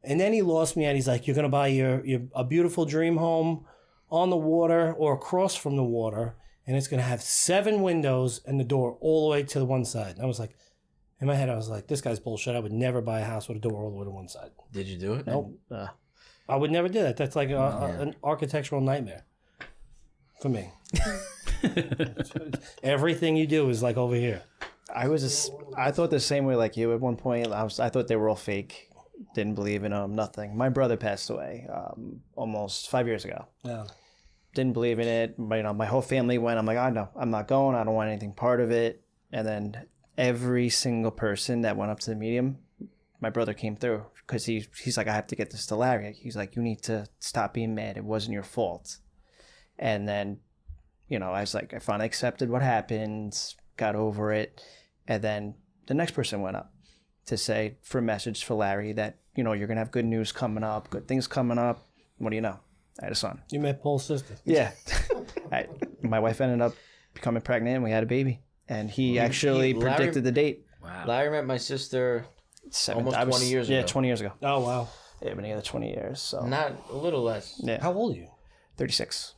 And then he lost me at, he's like, you're going to buy a beautiful dream home on the water or across from the water, and it's going to have 7 windows and the door all the way to the one side. And I was like, in my head, I was like, this guy's bullshit. I would never buy a house with a door all the way to one side. Did you do it? Nope. I would never do that. That's an architectural nightmare for me. Everything you do is over here. I thought the same way like you at one point. I thought they were all fake. Didn't believe in them. Nothing. My brother passed away almost 5 years ago. Yeah. Didn't believe in it. But, my whole family went. I'm like, I know, I'm not going. I don't want anything part of it. And then every single person that went up to the medium, my brother came through because he's like, I have to get this to Larry. He's like, you need to stop being mad. It wasn't your fault. And then, I was like, I finally accepted what happened, got over it. And then the next person went up to say for a message for Larry that, you're going to have good news coming up, good things coming up. What do you know? I had a son. You met Paul's sister. Yeah. My wife ended up becoming pregnant and we had a baby. And he actually predicted the date. Wow. Larry met my sister almost 20 years ago. Yeah, 20 years ago. Oh, wow. Yeah, been together 20 years. So Not a little less. Yeah. How old are you? 36.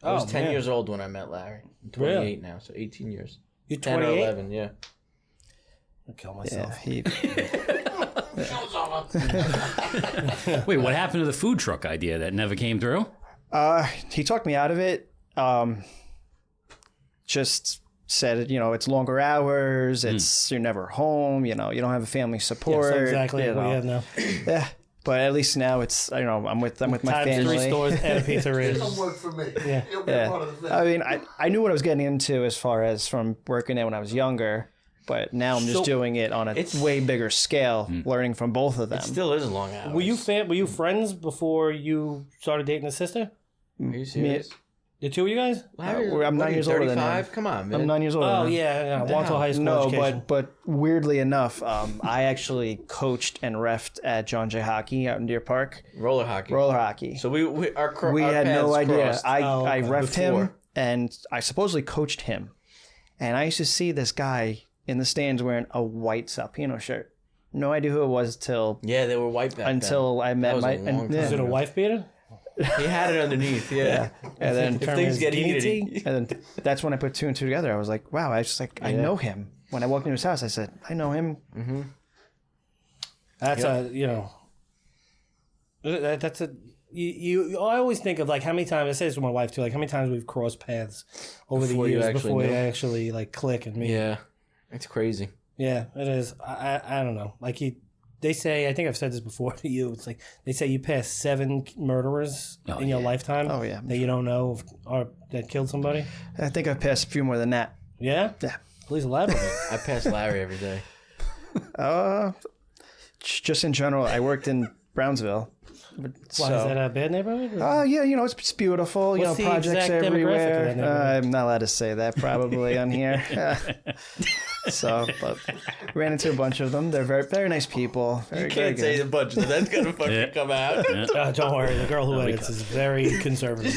I was 10 man. years old when I met Larry. I'm 28 now, so 18 years. You're 10 or 28? 11, yeah. I'll kill myself. Yeah, Wait, what happened to the food truck idea that never came through? he talked me out of it. Just said, it's longer hours. It's you're never home. You don't have a family support. That's exactly what we have now. Yeah, but at least now it's I'm with my Times family. 3 stores and a pizzeria. It'll work for me. Yeah. It'll be Yeah. part of the family. I mean, I knew what I was getting into as far as from working there when I was younger, but now I'm just So- doing it on a It's- way bigger scale, learning from both of them. It still is long hours. Were you friends before you started dating his sister? Are you serious? The two of you guys? I'm 9 years older than him. 35? Come on, man. I'm 9 years older. Oh than him. yeah, Wanto High School No, education. but weirdly enough, I actually coached and reffed at John Jay Hockey out in Deer Park. Roller hockey. Roller hockey. So we our had no paths idea. crossed. I reffed him Before. and I supposedly coached him. And I used to see this guy in the stands wearing a white Salpino shirt. No idea who it was till Yeah, they were white back until I met was my. a long and, time Is it a wife beater? He had it underneath, yeah. and then If things get heated. and then that's when I put two and two together. I was like, wow, I know him. When I walked into his house, I said, I know him. That's that's a you. I always think of like how many times I say this to my wife too. Like how many times we've crossed paths over Before the you years actually before knew. you actually like click and meet. Yeah, it's crazy. Yeah, it is. I don't know. Like they say, I think I've said this before to you. It's like they say you pass 7 murderers in your lifetime. Oh, yeah. That you don't know or that killed somebody. I think I've passed a few more than that. Yeah. Yeah. Please elaborate. I pass Larry every day. Just in general, I worked in Brownsville. Why is that a bad neighborhood? Yeah, it's beautiful. What's the Projects exact demographic of everywhere. that neighborhood? I'm not allowed to say that probably on here. But ran into a bunch of them. They're very, very nice people. Very, You can't say a bunch of that's gonna fucking come out. Don't worry. The girl who edits is very conservative.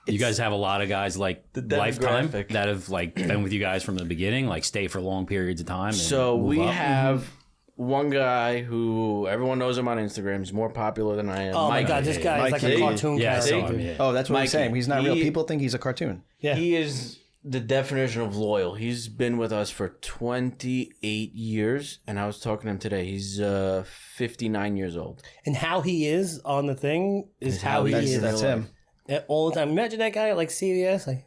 You guys have a lot of guys like lifetime demographic. that have like been with you guys from the beginning, like stay for long periods of time. And So move we up. have one guy who everyone knows him on Instagram. He's more popular than I am. Oh my Mike. God, this guy is like a Mikey. cartoon Yeah, I character. saw him. dude. Yeah. Oh, that's what Mikey. I'm saying. He's not real. He- People think he's a cartoon. Yeah. He is the definition of loyal. He's been with us for 28 years, and I was talking to him today. He's 59 years old. And how he is on the thing is how he is. That's him. All the time. Imagine that guy at like CVS, like,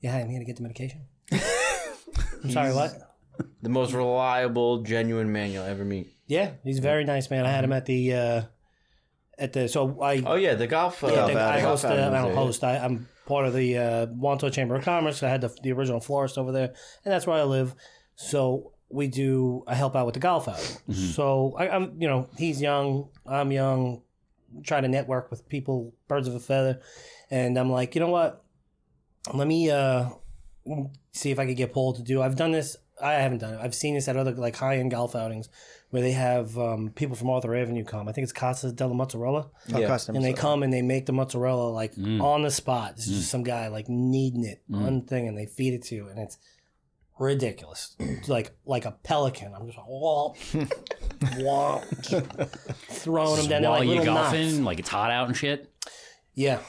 yeah, I'm here to get the medication. I'm sorry, what? The most reliable, genuine man you'll ever meet. Yeah, he's a very nice man. I had him at the so I Oh yeah, the golf. yeah, I host. I outing don't was host. I'm part of the Wanto Chamber of Commerce. I had the original florist over there, and that's where I live. So I help out with the golf outing. So I'm he's young, I'm young. Try to network with people, birds of a feather, and I'm like, you know what? Let me see if I could get Paul to do. I've done this. I haven't done it. I've seen this at other like high-end golf outings where they have people from Arthur Avenue come. I think it's Casa della Mozzarella. Yeah. Custom. And they come and they make the mozzarella like on the spot. This is just some guy like kneading it on thing, and they feed it to you, and it's ridiculous. It's like a pelican. I'm just womp, womp, throwing them down there While like you're little golfing, knots. like it's hot out and shit. Yeah,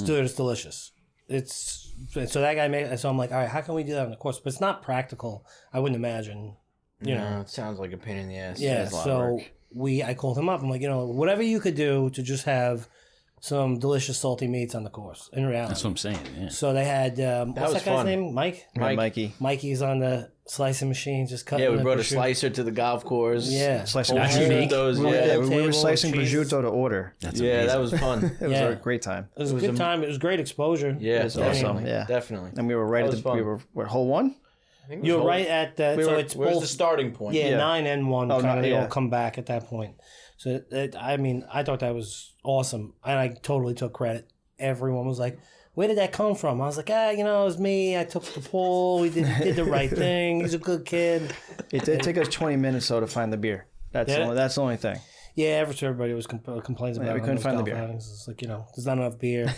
dude, it's delicious. It's so that guy made. So I'm like, all right, how can we do that on the course? But it's not practical. I wouldn't imagine. You know. No, it sounds like a pain in the ass. Yeah. It's a lot of So work. I called him up. I'm like, whatever you could do to just have some delicious salty meats on the course. In reality, That's what I'm saying. Yeah. so they had what's was that guy's fun. name? Mike. Mikey. Mikey's on the slicing machine, just cutting. Yeah, we the brought a prosciutto. slicer to the golf course. Yeah, Slicing Whole Actually prosciutto. make- those, Well, yeah. Yeah, we were table, slicing cheese. prosciutto to order. That's Yeah, that amazing. was fun. It was Yeah. a great time. it was a good time. It was great exposure. Yeah, was awesome. definitely. Yeah. Definitely. And we were right That at was the fun. we're hole one. I think it was You're whole- right at that. So it's Where's both. the starting point? Yeah, Yeah. 9 and 1 Oh, kind of they yeah. all come back at that point. So I thought that was awesome, and I totally took credit. Everyone was like, "Where did that come from?" I was like, it was me. I took the pool. We did the right thing. He's a good kid. It did take us 20 minutes though to find the beer. That's Did it? that's the only thing. Yeah, everybody was complains about. Yeah, we it on couldn't those find the golf beer. outings. It's like there's not enough beer,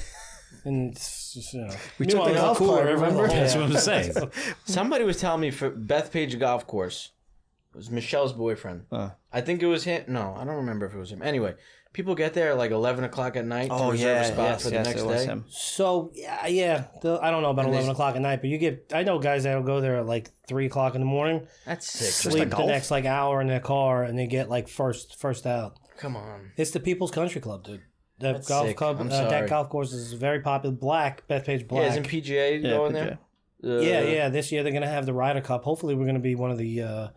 and it's just We took the golf cart, remember? That's what I'm saying. Somebody was telling me for Bethpage Golf Course, it was Michelle's boyfriend. I think it was him. No, I don't remember if it was him. Anyway, people get there at like 11 o'clock at night to reserve a spot for the next it was day. him. So yeah. I don't know about 11 o'clock at night, but I know guys that'll go there at like 3 o'clock in the morning, That's sick. sleep the golf? next like hour in their car, and they get like first out. Come on. It's the People's Country Club, dude. That That's golf sick. club, I'm that sorry. golf course is very popular. Bethpage Yeah, Black. isn't PGA going there? Yeah. This year they're gonna have the Ryder Cup. Hopefully, we're gonna be one of the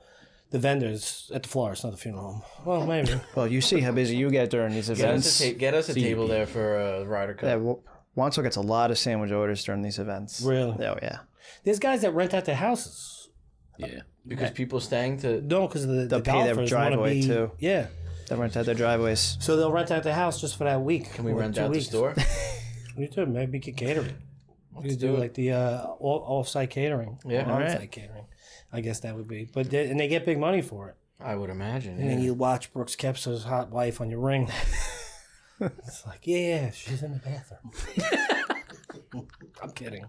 vendors at the florist, not the funeral home. Well, maybe. Well, you see how busy you get during these Get events. us a table there for a Ryder Cup. Yeah, Wanso gets a lot of sandwich orders during these events. Really? Oh yeah. There's guys that rent out their houses. Yeah. Because people staying to... No, because the They'll pay their golfers wanna driveway, be, too. Yeah, They rent out their driveways. So they'll rent out the house just for that week. Can we or rent 2 out weeks. the store? We do. Maybe we could cater it. We could do do it. like the off-site catering. Yeah. On-site Alright. catering. I guess that would be. But they get big money for it. I would imagine. And then Yeah. you watch Brooks Kepser's hot wife on your ring. It's like, yeah, she's in the bathroom. I'm kidding.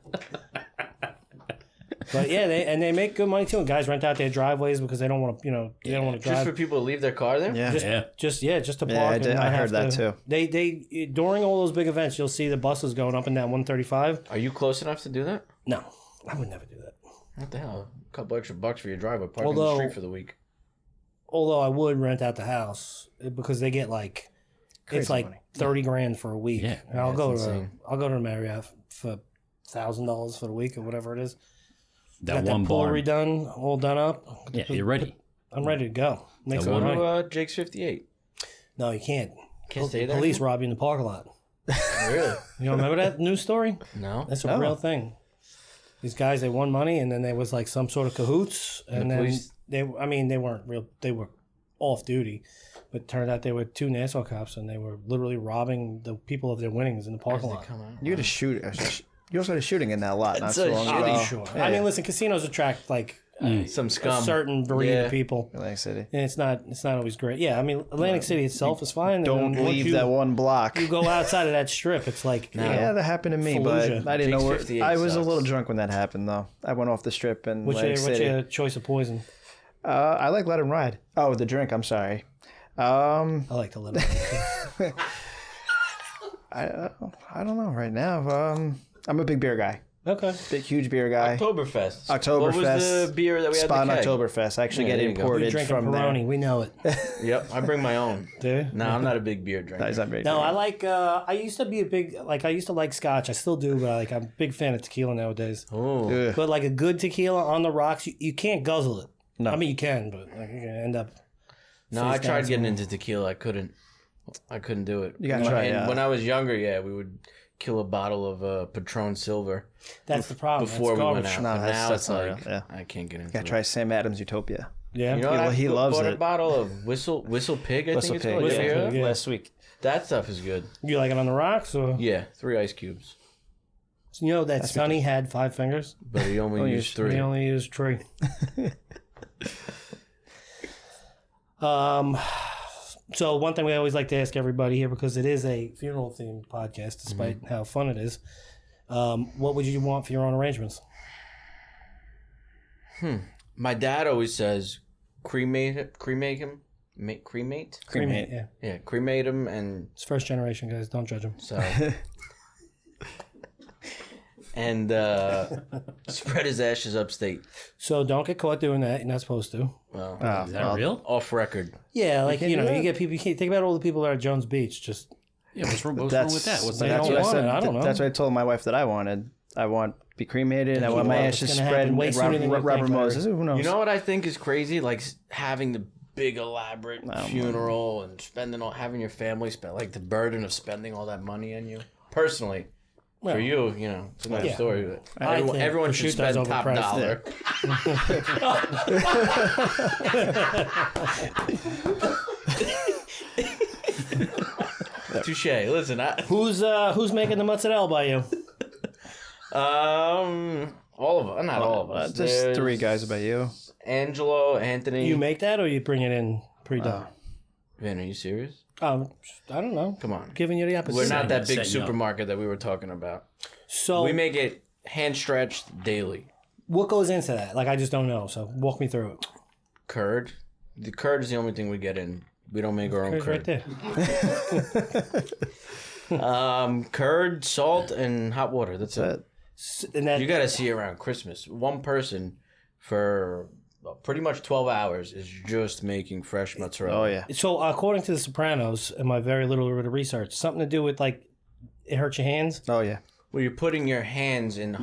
But yeah, they make good money too. And guys rent out their driveways because they don't want to, they don't want to Just drive. for people to leave their car there? Yeah. Just to park. Yeah, I and did- not I heard have that to- too. They during all those big events, you'll see the buses going up and down 135. Are you close enough to do that? No, I would never do that. What the hell? A couple extra bucks for your driver. Park on Although- the street for the week. Although I would rent out the house because they get like it's Crazy like money. $30,000 for a week. Yeah. And I'll go That's to insane. the Marriott for $1,000 for the week or whatever it is. That Got one that pool barn. redone, all done up. Yeah, you're ready. I'm ready to go. Make That some one- money. Go to Jake's 58. No, you can't. Can't stay there? Police rob you in the parking lot. Really? You don't remember that news story? No. That's a real thing. These guys, they won money, and then there was like some sort of cahoots, and the then police- they weren't real. They were off duty, but it turned out they were 2 Nassau cops, and they were literally robbing the people of their winnings in the parking lot. Come on. You had a shoot. You also had a shooting in that lot not so so long shitty. ago. Sure. Yeah. I mean, listen, casinos attract like Some a scum. certain breed Yeah. of people, Atlantic City. and it's not always great. Yeah, I mean, Atlantic City itself is fine. and Don't then once leave you- that one block. You go outside of that strip, it's like Yeah, that happened to me, Fallujah. but I didn't know Jake's where. 58 I was a sucks. little drunk when that happened, though. I went off the strip in what's Atlantic your City. choice of poison? I like Let 'Em Ride. Oh, the drink. I'm sorry. I like to let it. I don't know right now. I'm a big beer guy. Okay. Big, huge beer guy. Oktoberfest. What Oktoberfest. was the beer that we had Spawn in the keg? Oktoberfest. I actually Yeah, get there you go. You're imported drinking from Peroni. We know it. Yep, I bring my own. Do you? No, I'm not a big beer drinker. there. He's not very No, good. I like. I used to be a big I used to like Scotch. I still do, but I'm a big fan of tequila nowadays. Oh, Ugh. But like a good tequila on the rocks, you can't guzzle it. No. I mean you can, but like, you're gonna end up. no, face I down tried getting somewhere. into tequila. I couldn't do it. You gotta try, And yeah. when I was younger, yeah, we would kill a bottle of Patron Silver That's the problem. before It's we went garbage. out. No, But that's- now that's it's not like real, yeah. I can't get into Gotta it. try Sam Adams Utopia. Yeah. You know what? He I loves bought a it. bottle of Whistle Pig. I Whistle think it's Pig. called. You Whistle ever hear Pig, that? yeah. Last week. That stuff is good. You like it on the rocks, or Yeah, 3 ice cubes, you know that Sonny had 5 fingers. but he only used 3. He only used 3. So one thing we always like to ask everybody here, because it is a funeral themed podcast, despite how fun it is, what would you want for your own arrangements? My dad always says, cremate him, cremate. Cremate. Yeah, Yeah, cremate him, and it's first generation, guys. Don't judge them. so and spread his ashes upstate. So don't get caught doing that. You're not supposed to. Well, Is that real? off record. Yeah, like can't you do know, that? you get people. You can't think about all the people that are at Jones Beach. Just Yeah, what's wrong with that? What's They that? don't what I want said. it. I don't know. That's what I told my wife that I wanted. I want to be cremated. I want my Well, it's ashes gonna spread happen in way sooner than you Robert think, Larry. Moses. Who knows? You know what I think is crazy? Like having the big elaborate funeral and having your family spend like the burden of spending all that money on you. Personally, for you, it's another Yeah. story. But I think everyone should spend prosciutto's top overpriced. dollar. Touche. Listen, who's making the mozzarella by you? all of us, not all of us. Just There's 3 guys about you. Angelo, Anthony. You make that, or you bring it in pre-done? Vin, are you serious? I don't know. Come on. Giving you the opposite. We're not that big Setting you up. supermarket that we were talking about. So We make it hand stretched daily. what goes into that? Like I just don't know. So walk me through it. Curd. The curd is the only thing we get in. We don't make our own It's right curd. there. Curd, salt, and hot water. That's it. And that You got to see around Christmas. One person for pretty much 12 hours is just making fresh mozzarella. Oh, yeah. so according to The Sopranos, and my very little bit of research, something to do with like it hurts your hands. Oh, yeah. Well, you're putting your hands in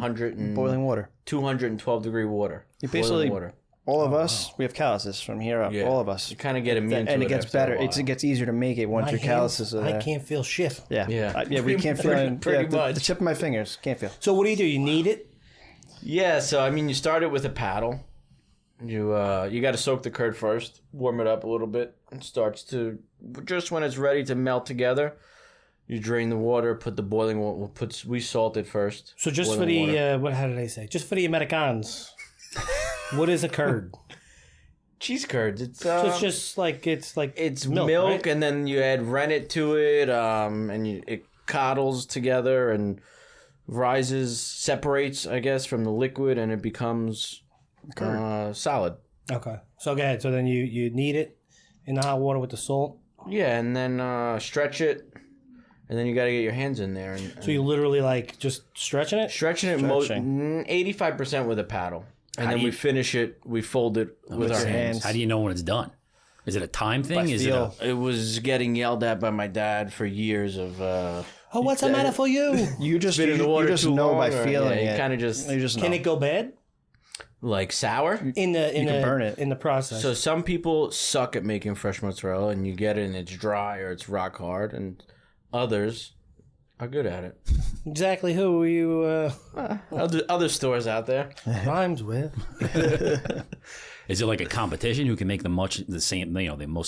Boiling water. 212 degree water. You Boiling basically- water. All of us, we have calluses from here up. Yeah. All of us. You kind of get immune to And it it gets after a better. while. It gets easier to make it once My your hands, calluses are there. I can't feel shit. Yeah. Yeah. We can't feel it. Pretty the much. tip of my fingers. Can't feel. So what do? You need it? Yeah, so I mean, you start it with a paddle. You got to soak the curd first, warm it up a little bit. It starts to, just when it's ready to melt together, you drain the water, put the boiling water, we salt it first. So just for the, how did I say? Just for the Americans, what is a curd? Cheese curds. So it's just like, it's milk, right? and then you add rennet to it, and it coddles together and separates, I guess, from the liquid, and it becomes solid. Okay. So go ahead. So then you knead it in the hot water with the salt. Yeah, and then stretch it, and then you got to get your hands in there. So you literally like just stretching it? Stretching it 85% with a paddle. And then we finish it, we fold it with our hands. How do you know when it's done? Is it a time thing? It was getting yelled at by my dad for years of... oh, what's the matter for you? You just know by feeling it. Kind of just know. Can it go bad? Like sour? You can burn it in the process. So some people suck at making fresh mozzarella, and you get it and it's dry or it's rock hard, and others are good at it. Exactly who were you other stores out there. rhymes with? Is it like a competition who can make the most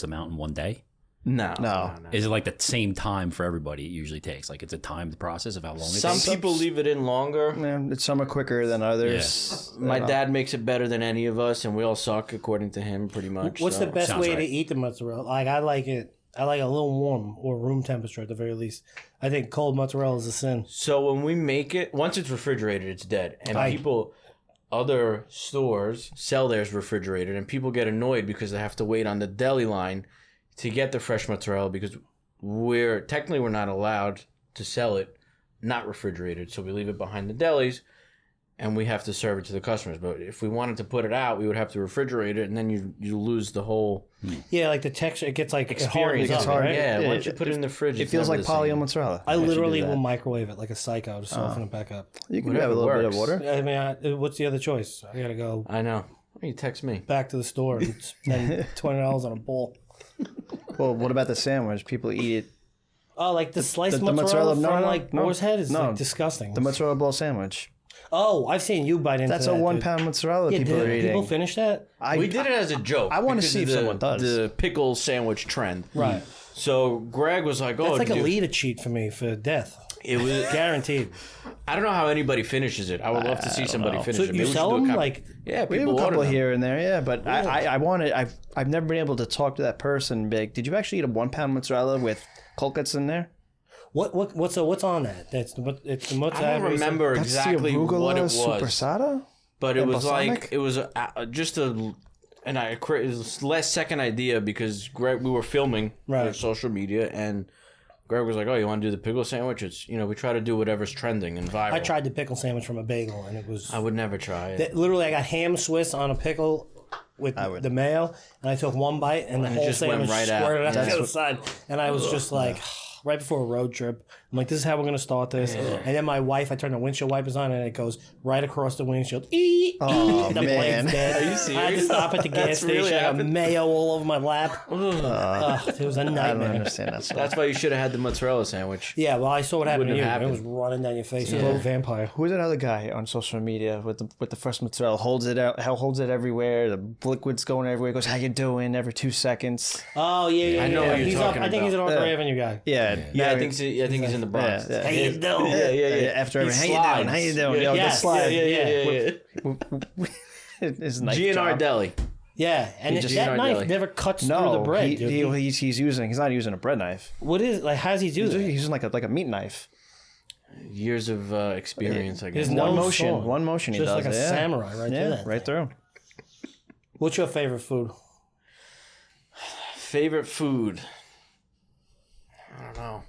amount in one day? No. Is it like the same time for everybody? It usually takes it's a timed process of how long it takes. Some people leave it in longer. Yeah, some are quicker than others. Yeah. My dad makes it better than any of us, and we all suck according to him, pretty much. What's the best Sounds way right. to eat the mozzarella? Like I like it a little warm or room temperature at the very least. I think cold mozzarella is a sin. So when we make it, once it's refrigerated, it's dead. And other stores sell theirs refrigerated, and people get annoyed because they have to wait on the deli line to get the fresh mozzarella because we're not allowed to sell it not refrigerated. So we leave it behind the delis, and we have to serve it to the customers. But if we wanted to put it out, we would have to refrigerate it, and then you lose the whole Yeah, like the texture, it gets like experience. It hard, right? Yeah, once you put it in the fridge, It feels like polio mozzarella. I literally will microwave it like a psycho to soften it back up. You can have a little bit of water. I mean, what's the other choice? I gotta go I know. You text me. back to the store and spend $20 on a bowl. Well, what about the sandwich? People eat it. Oh, like the sliced The mozzarella mozzarella- from Boar's Head is like disgusting. The mozzarella ball sandwich. Oh, I've seen you bite into That's that. a 1 dude. pound mozzarella Yeah, people are did eating. people finish that? We did it as a joke. I wanna because see of if someone does. The pickle sandwich trend. Right. So Greg was like, "Oh, That's like a dude, leader cheat for me for death. It was Guaranteed. I don't know how anybody finishes it. I would love to see somebody finish So it. Maybe you we should sell do a them? comp- Like, yeah, We have people a couple order them. here and there, yeah. But I wanted. I've never been able to talk to that person. And be like, did you actually eat a 1 pound mozzarella with cold cuts in there? what's on that? It's the mozzarella. I don't remember That's exactly the arugula what it was, supersada. but it and was balsamic? like it was just a. And it was last second idea because Greg, we were filming for social media, and Greg was like, "Oh, you want to do the pickle sandwich?" It's we try to do whatever's trending and viral. I tried the pickle sandwich from a bagel, and it was. I would never try it. Literally, I got ham Swiss on a pickle with the mayo, and I took one bite, and the it whole just went sandwich right out. squirted out That's the other what- side. And I was just like, right before a road trip, I'm like, this is how we're going to start this. And then my wife, I turned the windshield wipers on, and it goes right across the windshield. Oh, the man. blade's dead. Are you I had to serious? stop at the gas That's station. really I got happened? mayo all over my lap. It was a I don't nightmare. understand that. That's why you should have had the mozzarella sandwich. Yeah, well, I saw what happened to Wouldn't you. have It was happened. running down your face. It was a vampire. Who's that other guy on social media with the first mozzarella? Holds it out, holds it everywhere. The liquid's going everywhere. Goes, "How you doing?" Every 2 seconds. Oh, yeah. I know what you're He's talking I think he's an about. Arthur Avenue guy. Yeah, Yeah, I think he's in the Bronx. Yeah, How you doing? Yeah. After He every, how you doing? slides. How you doing? Yeah. Yo, Yes. the slide. Yeah. His knife GNR job. Deli. Yeah, and just- that knife Deli. never cuts through the No, bread, dude. he's not using a bread knife. What is like? How does he do He's that? using like a meat knife. Years of experience, I guess. There's no One song. motion he Just does. like a yeah. samurai right Yeah, there. right through. What's your favorite food? Favorite food? I don't know.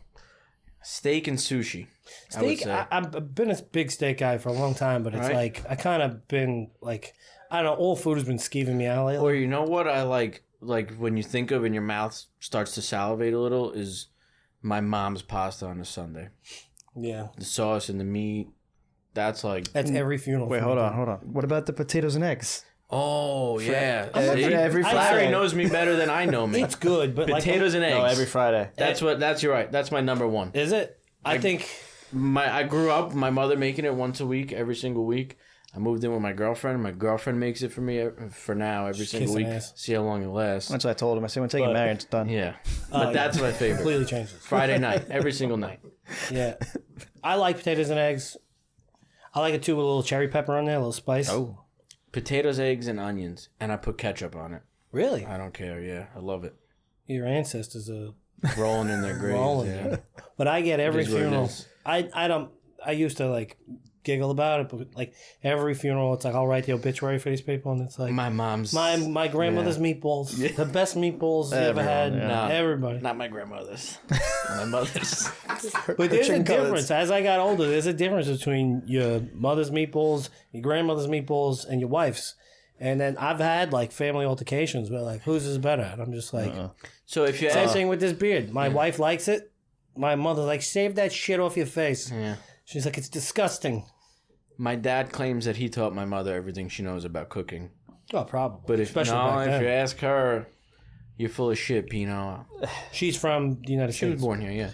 Steak and sushi. I would Steak. say. I've been a big steak guy for a long time, but it's Right. like I kind of been like I don't know. All food has been skeeving me out lately. Or you know what I like when you think of and your mouth starts to salivate a little is my mom's pasta on a Sunday. Yeah, The sauce and the meat. That's like that's every funeral. Wait, for hold me. on. What about the potatoes and eggs? oh yeah. Every See? Friday. Larry knows me better than I know me. It's good, but Potatoes and eggs. No, every Friday. That's you're right. That's my number one. is it? I think I grew up my mother making it once a week, every single week. I moved in with my girlfriend. My girlfriend makes it for me for now every single week. Ass. See how long it lasts. That's what I told him. I said, when you get married, it's done. Yeah, but that's my favorite. Completely changes. Friday night, every single night. Yeah. I like potatoes and eggs. I like it too with a little cherry pepper on there, a little spice. Oh, potatoes, eggs, and onions, and I put ketchup on it. Really? I don't care. Yeah, I love it. Your ancestors are Rolling in their graves. rolling. Yeah. But I get every It is what it funeral. is. I used to like giggle about it, but like every funeral, it's like I'll write the obituary for these people, and it's like My mom's. my grandmother's meatballs, the best meatballs you ever had. No, Everybody. Not my grandmother's. My mother's. But there's a Chicken cutlets. difference. As I got older, there's a difference between your mother's meatballs, your grandmother's meatballs, and your wife's. And then I've had like family altercations where like, whose is better? And I'm just like, So if you same ask, thing with this beard. My wife likes it. My mother's like, shave that shit off your face. yeah. She's like, it's disgusting. My dad claims that he taught my mother everything she knows about cooking. Oh, probably. But if Especially back if then. you ask her, you're full of shit, Pino. She's from the United She was States. born here, yeah.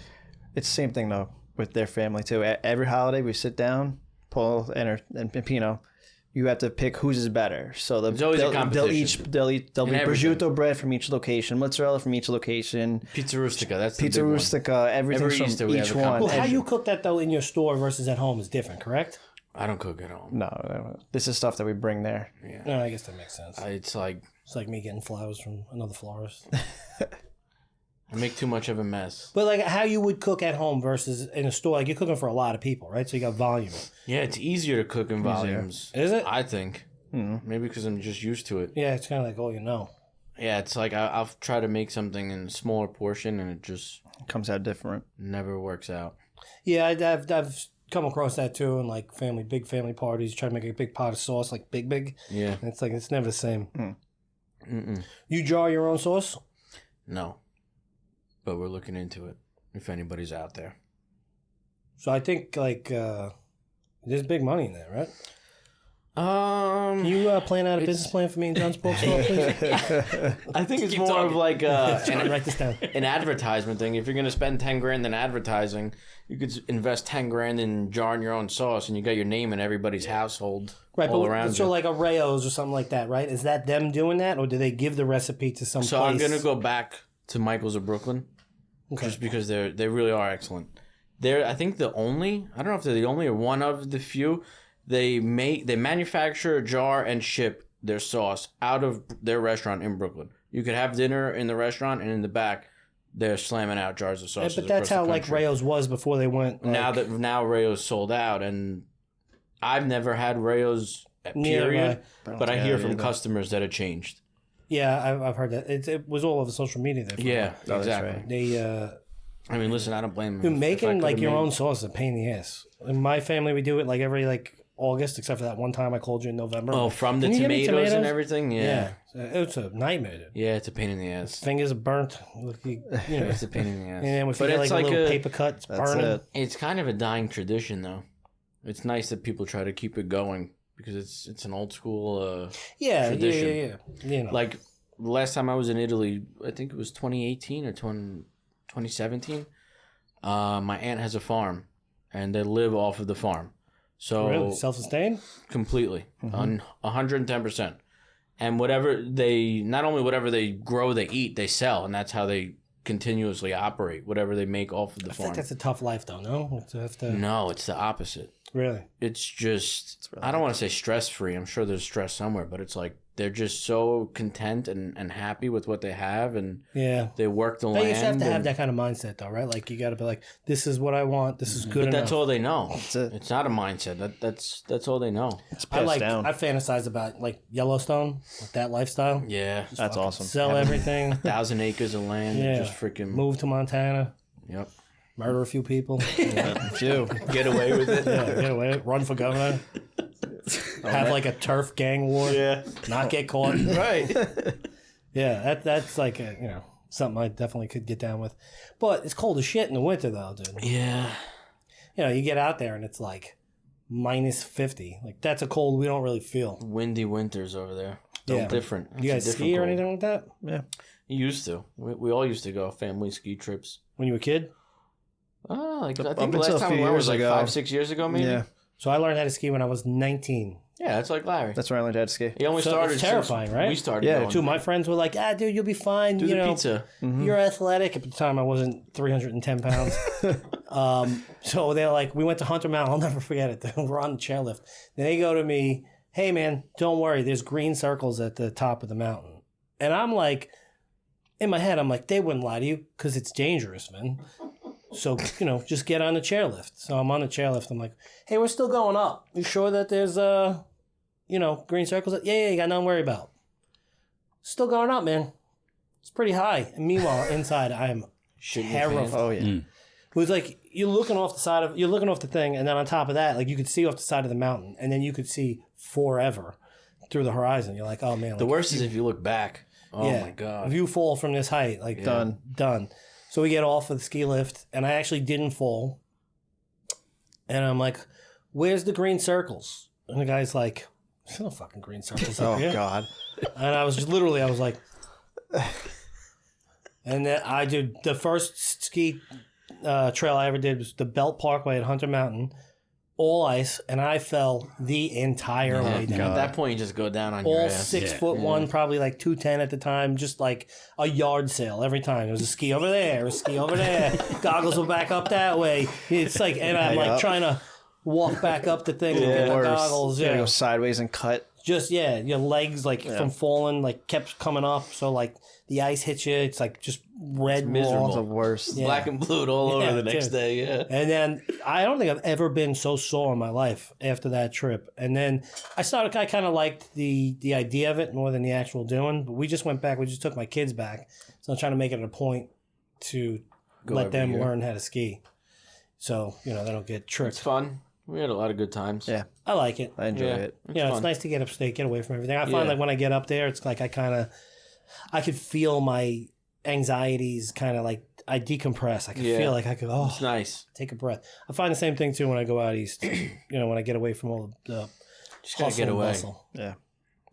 It's the same thing, though, with their family, too. Every holiday, we sit down, Paul and Pino, you have to pick whose is better. So There's always a competition. They'll be everything. prosciutto bread from each location, mozzarella from each location, Pizza Rustica, that's the pizza big one. rustica, everything Every from Easter we each have a one. Well, how competition. you cook that though in your store versus at home is different, correct? I don't cook at home. No, this is stuff that we bring there. No, I guess that makes sense. It's like It's like me getting flowers from another florist. I make too much of a mess. But like how you would cook at home versus in a store, like you're cooking for a lot of people, right? So you got volume. Yeah, it's easier to cook in volumes. Is it? I think. Maybe because I'm just used to it. Yeah, it's kind of like all you know. Yeah, it's like I'll try to make something in a smaller portion and it just Comes out different. never works out. Yeah, I've come across that too in like big family parties. Try to make a big pot of sauce, like big. Yeah. And it's like it's never the same. Mm-mm. You jar your own sauce? No. But we're looking into it if anybody's out there. So I think like there's big money in there, right? Can you plan out a business plan for me and John's bookstore, please? I think it's more of like Write this down. an advertisement thing. If you're going to spend 10 grand in advertising, you could invest 10 grand in jarring your own sauce and you got your name in everybody's household Right, all but around so you. like a Rayo's or something like that, right? Is that them doing that, or do they give the recipe to some So place? I'm going to go back to Michael's of Brooklyn Okay. just because they really are excellent. They're, I think, the only, I don't know if they're the only or one of the few, they manufacture, jar, and ship their sauce out of their restaurant in Brooklyn. You could have dinner in the restaurant, and in the back, they're slamming out jars of Yeah, sauce. but that's how like Rayo's was before they went. Like, Now Rayo's sold out, and I've never had Rayo's Neither period, have but I hear from customers that it changed. yeah, I've heard that it was all over social media. There for a Yeah, while. exactly. right. They I mean, listen, I don't blame them. dude, If I making like could've your made- own sauce is a pain in the ass. In my family, we do it like every like August, except for that one time I called you in November. Oh, from the Can you get me tomatoes and tomatoes? everything? Yeah. It's a nightmare. Dude. Yeah, it's a pain in the ass. Fingers are burnt. You know. It's a pain in the ass. And then if But you get it's like a like little a, paper cut, it's That's burning. it. it's kind of a dying tradition, though. It's nice that people try to keep it going because it's an old school. Yeah, tradition. yeah. You know. Like the last time I was in Italy, I think it was 2018 or 2017. My aunt has a farm, and they live off of the farm. So really self-sustained. completely on 110%. And not only whatever they grow, they eat, they sell, and that's how they continuously operate. Whatever they make off of the I farm. think that's a tough life, though. No, to have to No, it's the opposite. really. It's just I don't want to say stress free. I'm sure there's stress somewhere, but it's like they're just so content and happy with what they have, and Yeah. they work the But land. you have to have and- that kind of mindset, though, right? Like you got to be like, this is what I want. This is good But enough. that's all they know. it. It's not a mindset. That's all they know. It's I passed down. I fantasize about like Yellowstone, like that lifestyle. Yeah, That's awesome. Sell everything. 1,000 acres of land. Yeah. And just freaking Move to Montana. Yep. Murder a few people. Phew. Get away with it. Yeah, get away. Run for governor. Have like a turf gang war. Yeah. Not get caught. Right. Yeah, that's like something I definitely could get down with. But it's cold as shit in the winter, though, dude. Yeah. You know, you get out there and it's like minus 50. Like that's a cold we don't really feel. Windy winters over there. They're Yeah. different. You guys It's a different ski or cold. anything like that You used to. We all used to go family ski trips. when you were a kid? Oh, like I Up think the until last a time few we went was years like ago. 5-6 years ago, maybe. Yeah. So I learned how to ski when I was 19. Yeah, that's like Larry. That's where I learned how to ski. He only So started it's terrifying, since right? We started. Yeah, going. Two of my friends were like, dude, you'll be fine. Do you the know, pizza. You're athletic. At the time, I wasn't 310 pounds. So they're like, we went to Hunter Mountain. I'll never forget it. We're on the chairlift. Then they go to me, hey, man, don't worry. There's green circles at the top of the mountain. And I'm like, in my head, I'm like, they wouldn't lie to you because it's dangerous, man. So, just get on the chairlift. So I'm on the chairlift. I'm like, hey, we're still going up. You sure that there's, green circles? Yeah, you got nothing to worry about. Still going up, man. It's pretty high. And meanwhile, inside, I am terrified. Oh, yeah. It was like you're looking off the thing, and then on top of that, like you could see off the side of the mountain, and then you could see forever through the horizon. You're like, oh man. The worst is if you look back. Oh yeah, my god. if you fall from this height, like done. So we get off of the ski lift, and I actually didn't fall. And I'm like, where's the green circles? And the guy's like, there's no fucking green circles up here. Oh, God. And I was like, and then I did the first ski trail I ever did was the Belt Parkway at Hunter Mountain, all ice, and I fell the entire way down. At that point, you just go down on your All ass. 6'1", probably like 210 at the time, just like a yard sale every time. There was a ski over there, a ski over there. Goggles will back up that way. It's like, and I'm like trying to walk back up the thing with the goggles. Yeah, Yeah, go sideways and cut. just your legs like from falling like kept coming up. So like the ice hits you. It's like just red miserable. It's the raw. worst. Yeah. Black and blue all over Yeah, the next dude. day. Yeah. And then I don't think I've ever been so sore in my life after that trip. And then I kind of liked the idea of it more than the actual doing. But we just went back. We just took my kids back. So I'm trying to make it a point to let every them year. learn how to ski. So, they don't get It's tricked. fun. We had a lot of good times. Yeah. I like it. I enjoy it. It's It's fun. nice to get upstate, get away from everything. I find Yeah. like when I get up there, it's like I could feel my anxieties kind of like I decompress. I can Yeah. feel like I could It's nice. take a breath. I find the same thing too when I go out east. When I get away from all the Just gotta hustle get and away. bustle. Yeah.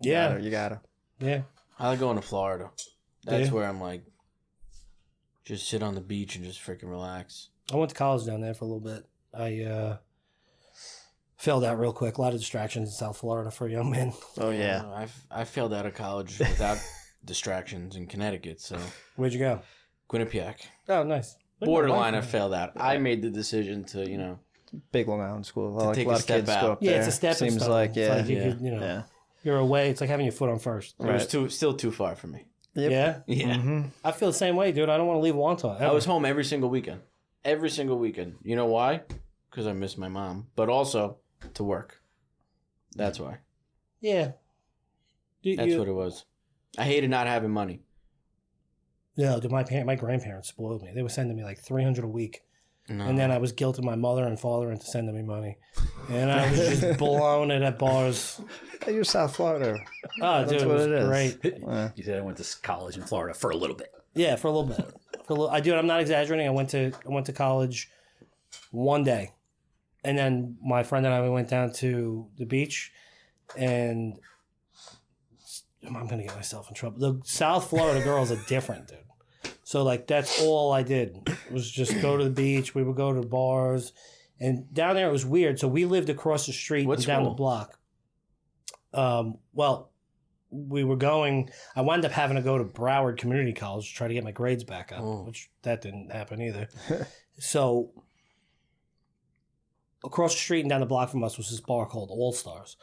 Yeah, You gotta. yeah. I like going to Florida. That's Yeah. where I'm like, just sit on the beach and just freaking relax. I went to college down there for a little bit. I failed out real quick. A lot of distractions in South Florida for a young man. Oh, yeah. I failed out of college without distractions in Connecticut. So Where'd you go? Quinnipiac, Oh, nice. Look at my borderline. I wife. failed out. I made the decision to Big Long Island school. Like, take a a lot of step kids out. go up Yeah, there. it's a stepping Seems stone. like, It's yeah. like you Yeah. could, Yeah. you're away. It's like having your foot on first. It was still too far for me. Yep. Yeah, Yeah. Mm-hmm. I feel the same way, dude. I don't want to leave Wonton. I was home every single weekend. Every single weekend. You know why? Because I miss my mom, but also to work. That's why. Yeah. That's what it was. I hated not having money. Yeah, dude, my grandparents spoiled me. They were sending me like $300 a week. No. And then I was guilting my mother and father into sending me money. And I was just blowing it at bars. Hey, you're South Florida. Oh, dude, That's it what was it is. great. You said I went to college in Florida for a little bit. Yeah, for a little bit. I'm not exaggerating. I went to college one day. And then my friend and I we went down to the beach, and I'm gonna get myself in trouble. The South Florida girls are different, dude. So like that's all I did was just go to the beach. We would go to bars, and down there it was weird. So we lived across the street What and down the school? block. Well, we were going. I wound up having to go to Broward Community College to try to get my grades back up, which that didn't happen either. So across the street and down the block from us was this bar called All Stars.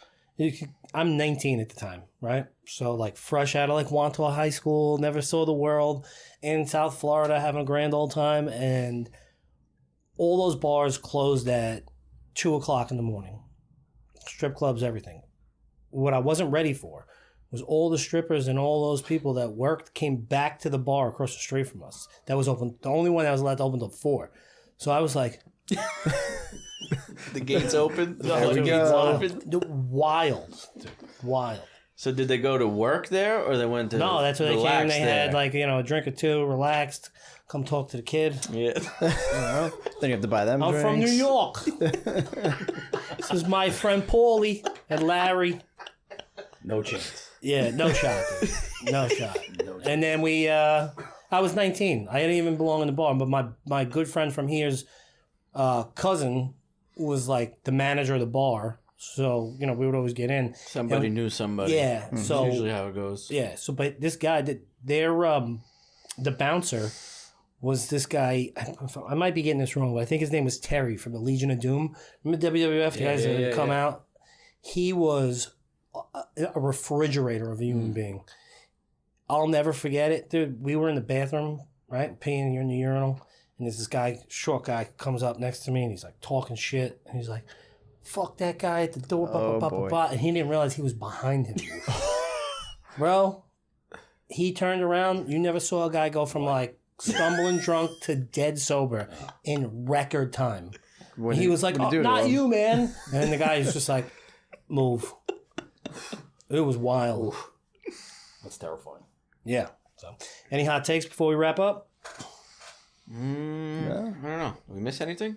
I'm 19 at the time, right? So like fresh out of like Wantagh High School, never saw the world, in South Florida having a grand old time, and all those bars closed at 2:00 in the morning. Strip clubs, everything. What I wasn't ready for was all the strippers and all those people that worked came back to the bar across the street from us. That was open, the only one that was allowed to open till 4. So I was like, The gates open. There we The go. gates open. wild, dude, wild. So did they go to work there, or they went to? No, that's where they came. relax They there? had like a drink or two, relaxed, come talk to the kid. Yeah. Then you have to buy them I'm drinks. from New York. This is my friend Paulie and Larry. No chance. Yeah, no shot, dude. No shot. And then I was 19. I didn't even belong in the bar, but my good friend from here's cousin was like the manager of the bar, So, you know, we would always get in. Somebody knew somebody. Yeah. That's So usually how it goes. yeah. So, but this guy, the bouncer was this guy. I might be getting this wrong, but I think his name was Terry from the Legion of Doom. Remember WWF? The guys that come out. He was a refrigerator of a human being. I'll never forget it, dude. We were in the bathroom, right, peeing. You're in the urinal, and there's this guy, short guy, comes up next to me, and he's like talking shit, and he's like, "Fuck that guy at the door," and he didn't realize he was behind him. Bro, he turned around. You never saw a guy go from like stumbling drunk to dead sober in record time. He was like, "Not you, man," and the guy is just like, "Move." It was wild. That's terrifying. Yeah. So, any hot takes before we wrap up? I don't know. Did we miss anything?